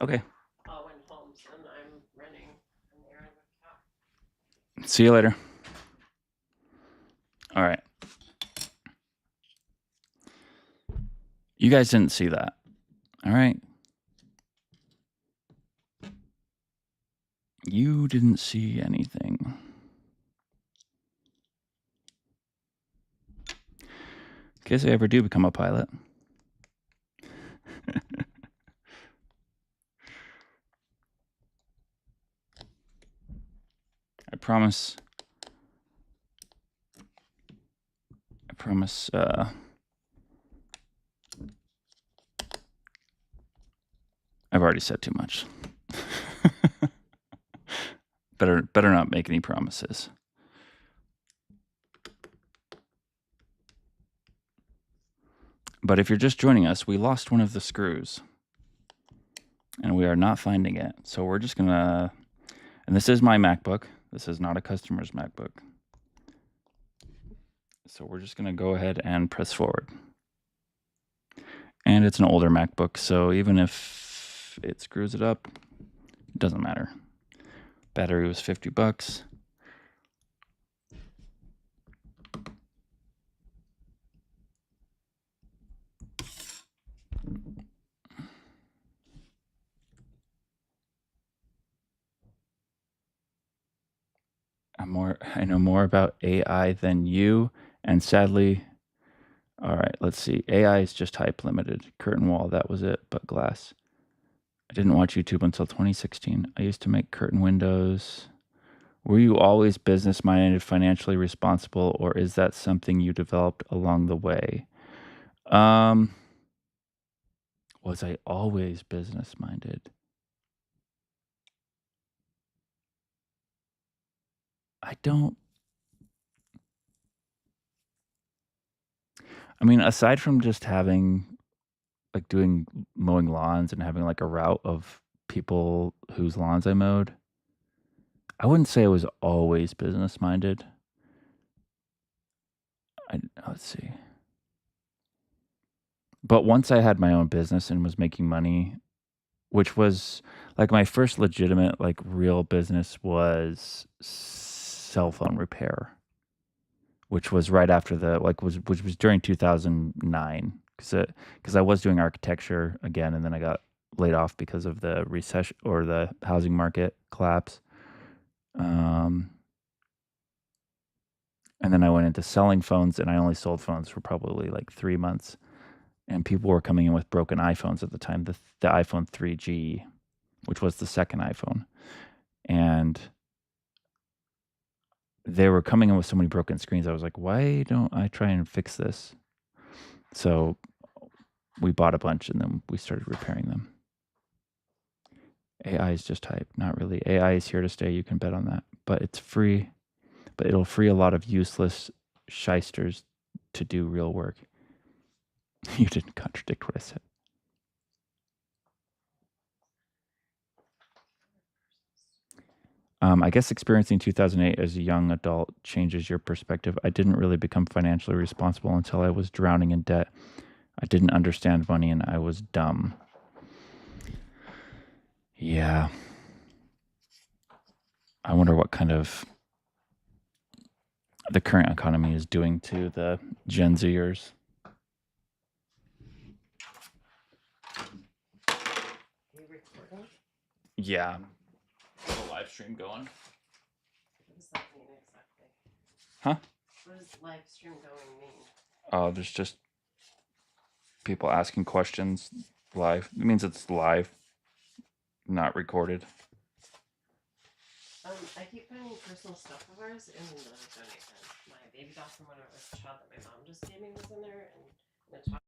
Okay. all went home, and I'm running an errand with Cat. See you later. All right. You guys didn't see that. All right. You didn't see anything. In case I ever do become a pilot. I promise. I've already said too much. better not make any promises. But if you're just joining us, we lost one of the screws. And we are not finding it. So we're just going to... And this is my MacBook. This is not a customer's MacBook. So we're just going to go ahead and press forward. And it's an older MacBook, so even if it screws it up, it doesn't matter. Battery was $50. I know more about AI than you, and sadly, all right, let's see. AI is just hype limited. Curtain wall, that was it, but glass. I didn't watch YouTube until 2016. I used to make curtain windows. Were you always business minded, financially responsible, or is that something you developed along the way? Um, was I always business minded? I don't. I mean, aside from just having like doing mowing lawns and having like a route of people whose lawns I mowed, I wouldn't say I was always business minded. Let's see. But once I had my own business and was making money, which was like my first legitimate, like real business was cell phone repair, which was right after the like was which was during 2009 because I was doing architecture again, and then I got laid off because of the recession or the housing market collapse. Um, and then I went into selling phones, and I only sold phones for probably like 3 months. And people were coming in with broken iPhones at the time, the iPhone 3G, which was the second iPhone, and they were coming in with so many broken screens. I was like, why don't I try and fix this? So we bought a bunch and then we started repairing them. AI is just hype. Not really. AI is here to stay. You can bet on that. But it's free. But it'll free a lot of useless shysters to do real work. You didn't contradict what I said. I guess experiencing 2008 as a young adult changes your perspective. I didn't really become financially responsible until I was drowning in debt. I didn't understand money and I was dumb. Yeah. I wonder what kind of the current economy is doing to the Gen Zers. Are you recording? Yeah. The live stream going. What does that mean exactly? Huh? What does live stream going mean? Oh, there's just people asking questions live. It means it's live, not recorded. I keep finding personal stuff of ours in the donation. My baby bathroom when I was a child that my mom just gave me was in there, and the top.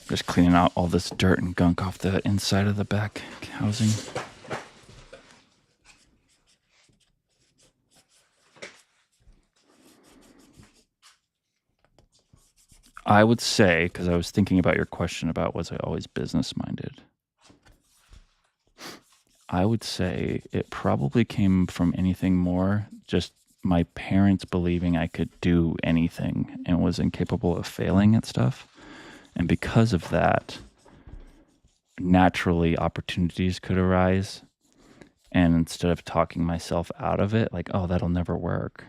Just cleaning out all this dirt and gunk off the inside of the back housing. I would say, because I was thinking about your question about was I always business minded, I would say it probably came from anything more just my parents believing I could do anything and was incapable of failing at stuff. And because of that, naturally opportunities could arise. And instead of talking myself out of it, like, oh, that'll never work.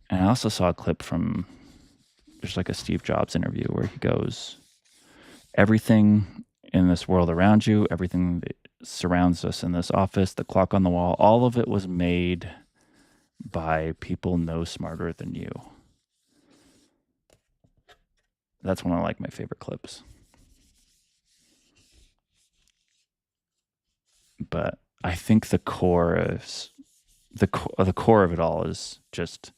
And I also saw a clip from there's like a Steve Jobs interview where he goes, everything in this world around you, everything that surrounds us in this office, the clock on the wall, all of it was made by people no smarter than you. That's one of like my favorite clips. But I think the core is the core of it all is just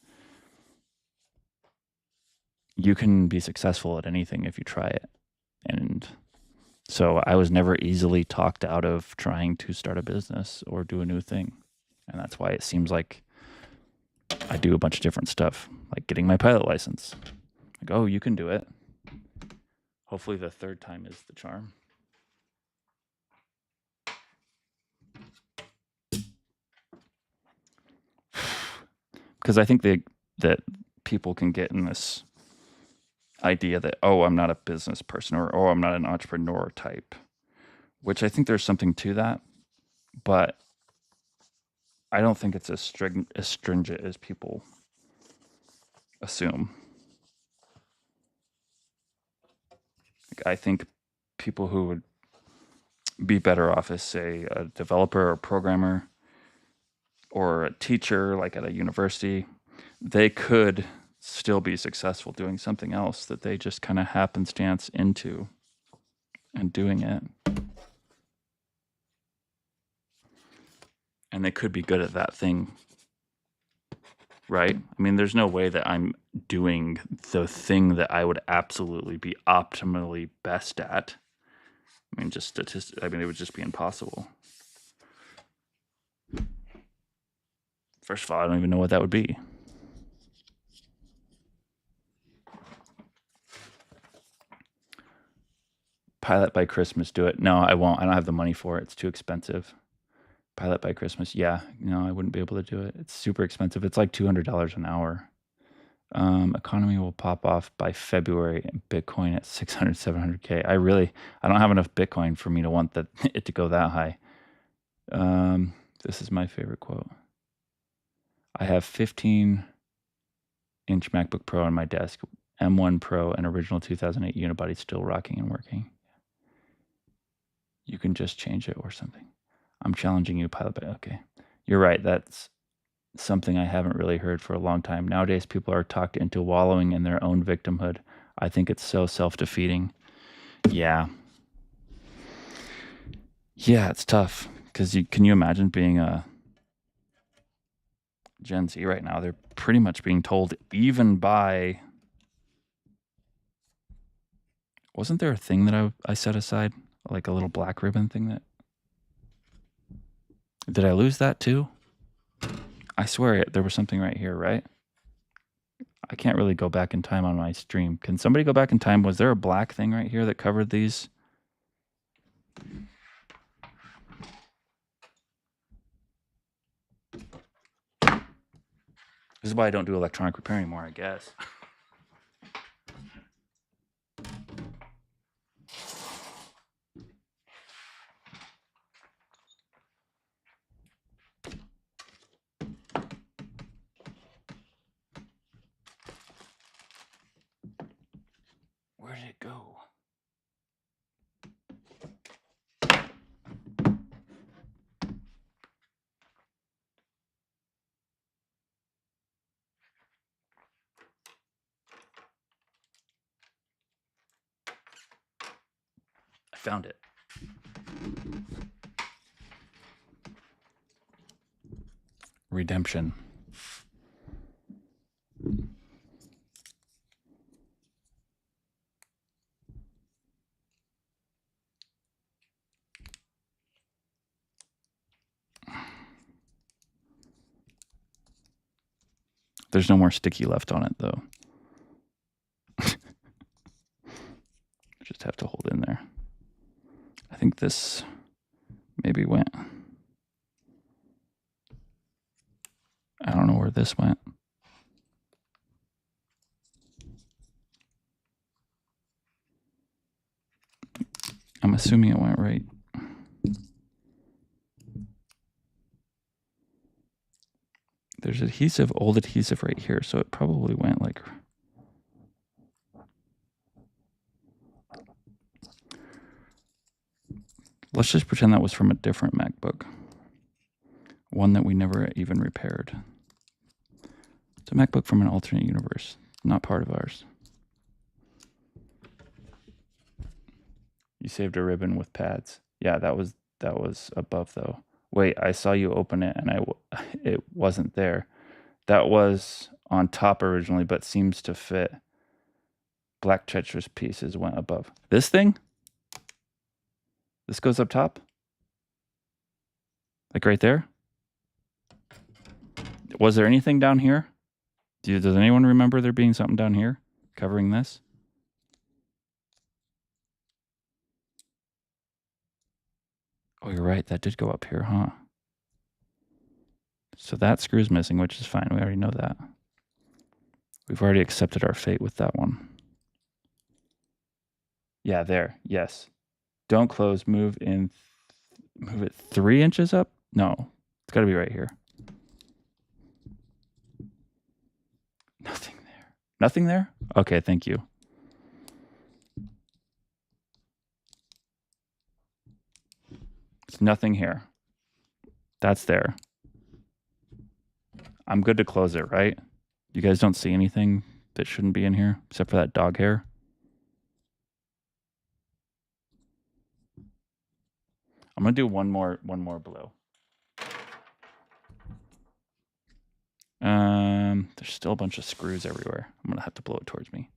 you can be successful at anything if you try it. And so I was never easily talked out of trying to start a business or do a new thing. And that's why it seems like I do a bunch of different stuff, like getting my pilot license. Like, oh, you can do it. Hopefully the third time is the charm. Because I think that people can get in this idea that, oh, I'm not a business person, or oh, I'm not an entrepreneur type, which I think there's something to that, but I don't think it's as stringent as people assume. Like, I think people who would be better off as, say, a developer or programmer or a teacher, like at a university, they could still be successful doing something else that they just kind of happenstance into and doing it. And they could be good at that thing, right? I mean, there's no way that I'm doing the thing that I would absolutely be optimally best at. I mean, just I mean, it would just be impossible. First of all, I don't even know what that would be. Pilot by Christmas, do it. No, I won't. I don't have the money for it. It's too expensive. Pilot by Christmas, yeah. No, I wouldn't be able to do it. It's super expensive. It's like $200 an hour. Economy will pop off by February, and Bitcoin at 600, 700K. I don't have enough Bitcoin for me to want it to go that high. This is my favorite quote. I have 15-inch MacBook Pro on my desk, M1 Pro and original 2008 unibody still rocking and working. You can just change it or something. I'm challenging you, Pilot. Okay. You're right. That's something I haven't really heard for a long time. Nowadays, people are talked into wallowing in their own victimhood. I think it's so self-defeating. Yeah. Yeah, it's tough. Because can you imagine being a Gen Z right now? They're pretty much being told, even by... Wasn't there a thing that I set aside? Like a little black ribbon thing that... Did I lose that too? I swear there was something right here, right? I can't really go back in time on my stream. Can somebody go back in time? Was there a black thing right here that covered these? This is why I don't do electronic repair anymore, I guess. Where did it go? I found it. Redemption. There's no more sticky left on it, though. Just have to hold in there. I think this maybe went. I don't know where this went. I'm assuming it went right. There's old adhesive right here, so it probably went like... Let's just pretend that was from a different MacBook. One that we never even repaired. It's a MacBook from an alternate universe, not part of ours. You saved a ribbon with pads. Yeah, that was above though. Wait, I saw you open it and it wasn't there. That was on top originally, but seems to fit. Black Tetris pieces went above. This thing? This goes up top? Like right there? Was there anything down here? Does anyone remember there being something down here covering this? Oh, you're right. That did go up here, huh? So that screw's missing, which is fine. We already know that. We've already accepted our fate with that one. Yeah, there. Yes. Don't close. Move in. Move it 3 inches up? No. It's got to be right here. Nothing there. Nothing there? Okay, thank you. It's nothing here. That's there. I'm good to close it, right? You guys don't see anything that shouldn't be in here except for that dog hair? I'm going to do one more below. There's still a bunch of screws everywhere. I'm going to have to blow it towards me.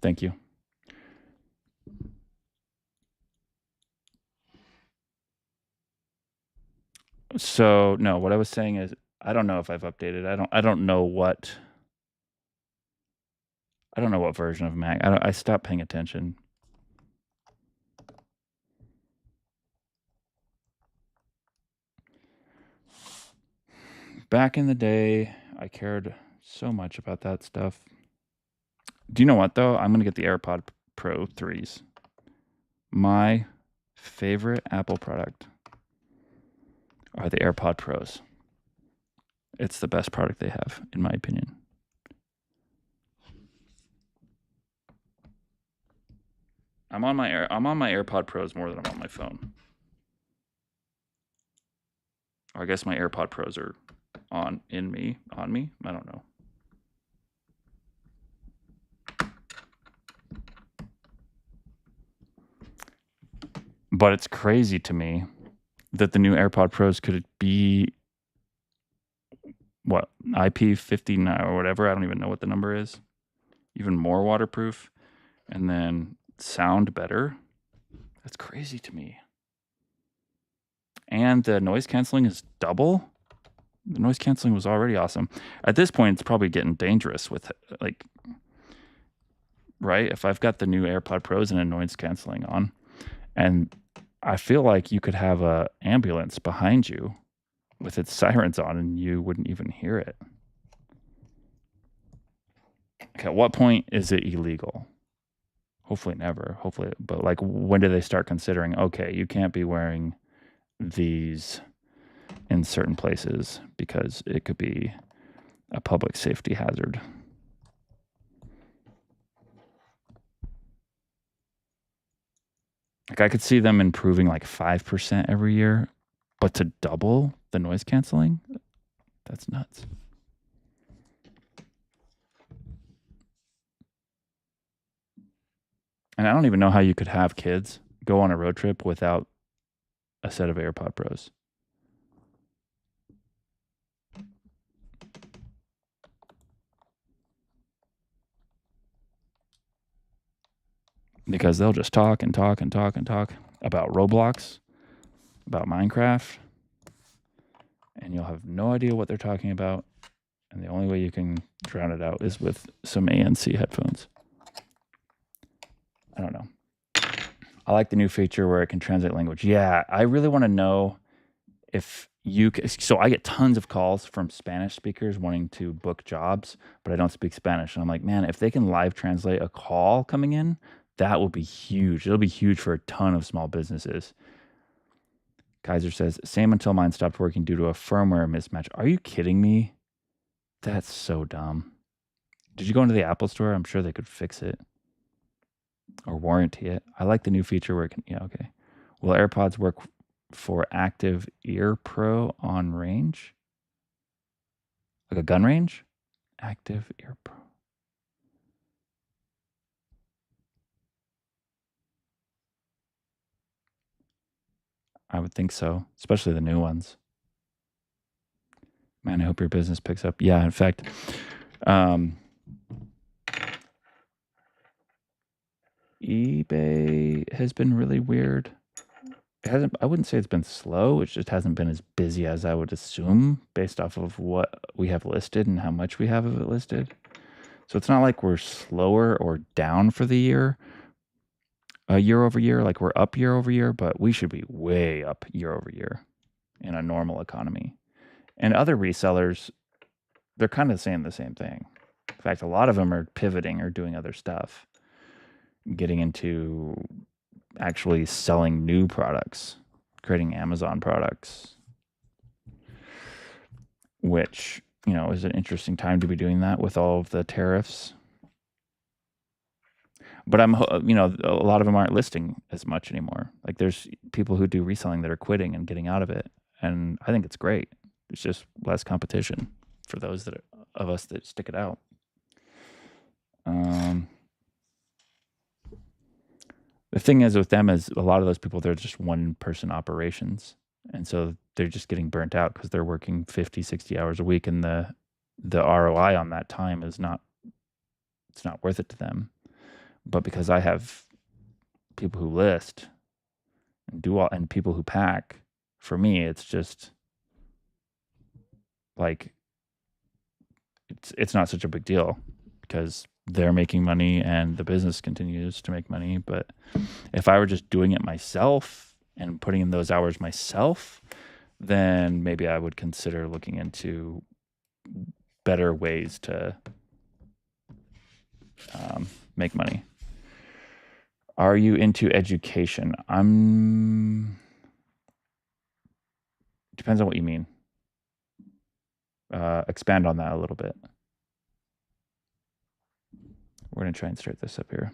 Thank you. So, no, what I was saying is I don't know if I've updated. I don't know what version of Mac. I stopped paying attention. Back in the day, I cared so much about that stuff. Do you know what though? I'm going to get the AirPod Pro 3s. My favorite Apple product are the AirPod Pros. It's the best product they have, in my opinion. I'm on my AirPod Pros more than I'm on my phone. Or I guess my AirPod Pros are on me. I don't know. But it's crazy to me that the new AirPod Pros could be what, IP59 or whatever. I don't even know what the number is. Even more waterproof and then sound better. That's crazy to me. And the noise canceling is double. The noise canceling was already awesome. At this point, it's probably getting dangerous with like, right? If I've got the new AirPod Pros and a noise canceling on, and I feel like you could have a ambulance behind you with its sirens on and you wouldn't even hear it. Okay, at what point is it illegal? Hopefully never. Hopefully, but like when do they start considering, okay, you can't be wearing these in certain places because it could be a public safety hazard. Like I could see them improving like 5% every year, but to double the noise canceling, that's nuts. And I don't even know how you could have kids go on a road trip without a set of AirPod Pros. Because they'll just talk and talk and talk and talk about Roblox, about Minecraft, and you'll have no idea what they're talking about. And the only way you can drown it out is with some ANC headphones. I don't know. I like the new feature where it can translate language. Yeah, I really want to know if you can. So I get tons of calls from Spanish speakers wanting to book jobs, but I don't speak Spanish. And I'm like, man, if they can live translate a call coming in, that will be huge. It'll be huge for a ton of small businesses. Kaiser says, same until mine stopped working due to a firmware mismatch. Are you kidding me? That's so dumb. Did you go into the Apple store? I'm sure they could fix it or warranty it. I like the new feature where it can, yeah, okay. Will AirPods work for active ear pro on range? Like a gun range? Active ear pro. I would think so, especially the new ones. Man, I hope your business picks up. Yeah, in fact, eBay has been really weird. It hasn't, I wouldn't say it's been slow. It just hasn't been as busy as I would assume based off of what we have listed and how much we have of it listed. So it's not like we're slower or down for the year over year, like we're up year over year, but we should be way up year over year in a normal economy. And other resellers, they're kind of saying the same thing. In fact, a lot of them are pivoting or doing other stuff, getting into actually selling new products, creating Amazon products, which, you know, is an interesting time to be doing that with all of the tariffs. But you know, a lot of them aren't listing as much anymore. Like there's people who do reselling that are quitting and getting out of it. And I think it's great. It's just less competition for those of us that stick it out. The thing is with them is a lot of those people, they're just one person operations. And so they're just getting burnt out because they're working 50, 60 hours a week. And the ROI on that time is not, it's not worth it to them. But because I have people who list and do all, and people who pack, for me, it's just like, it's not such a big deal because they're making money and the business continues to make money. But if I were just doing it myself and putting in those hours myself, then maybe I would consider looking into better ways to make money. Are you into education? Depends on what you mean. Expand on that a little bit. We're going to try and start this up here.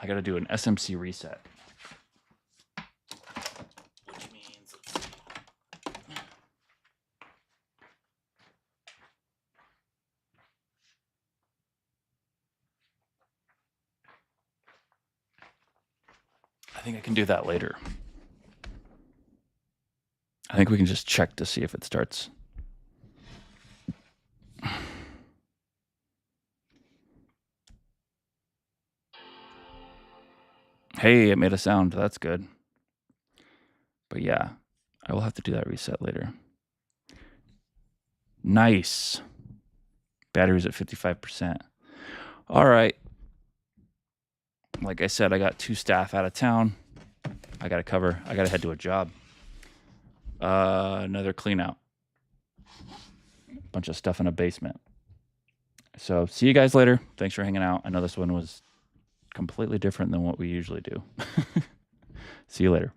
I got to do an SMC reset. Which means, let's see. I think I can do that later. I think we can just check to see if it starts. Hey, it made a sound. That's good. But yeah, I will have to do that reset later. Nice. Battery's at 55%. All right. Like I said, I got 2 staff out of town. I got to cover. I got to head to a job. Another clean out. Bunch of stuff in a basement. So see you guys later. Thanks for hanging out. I know this one was completely different than what we usually do. See you later.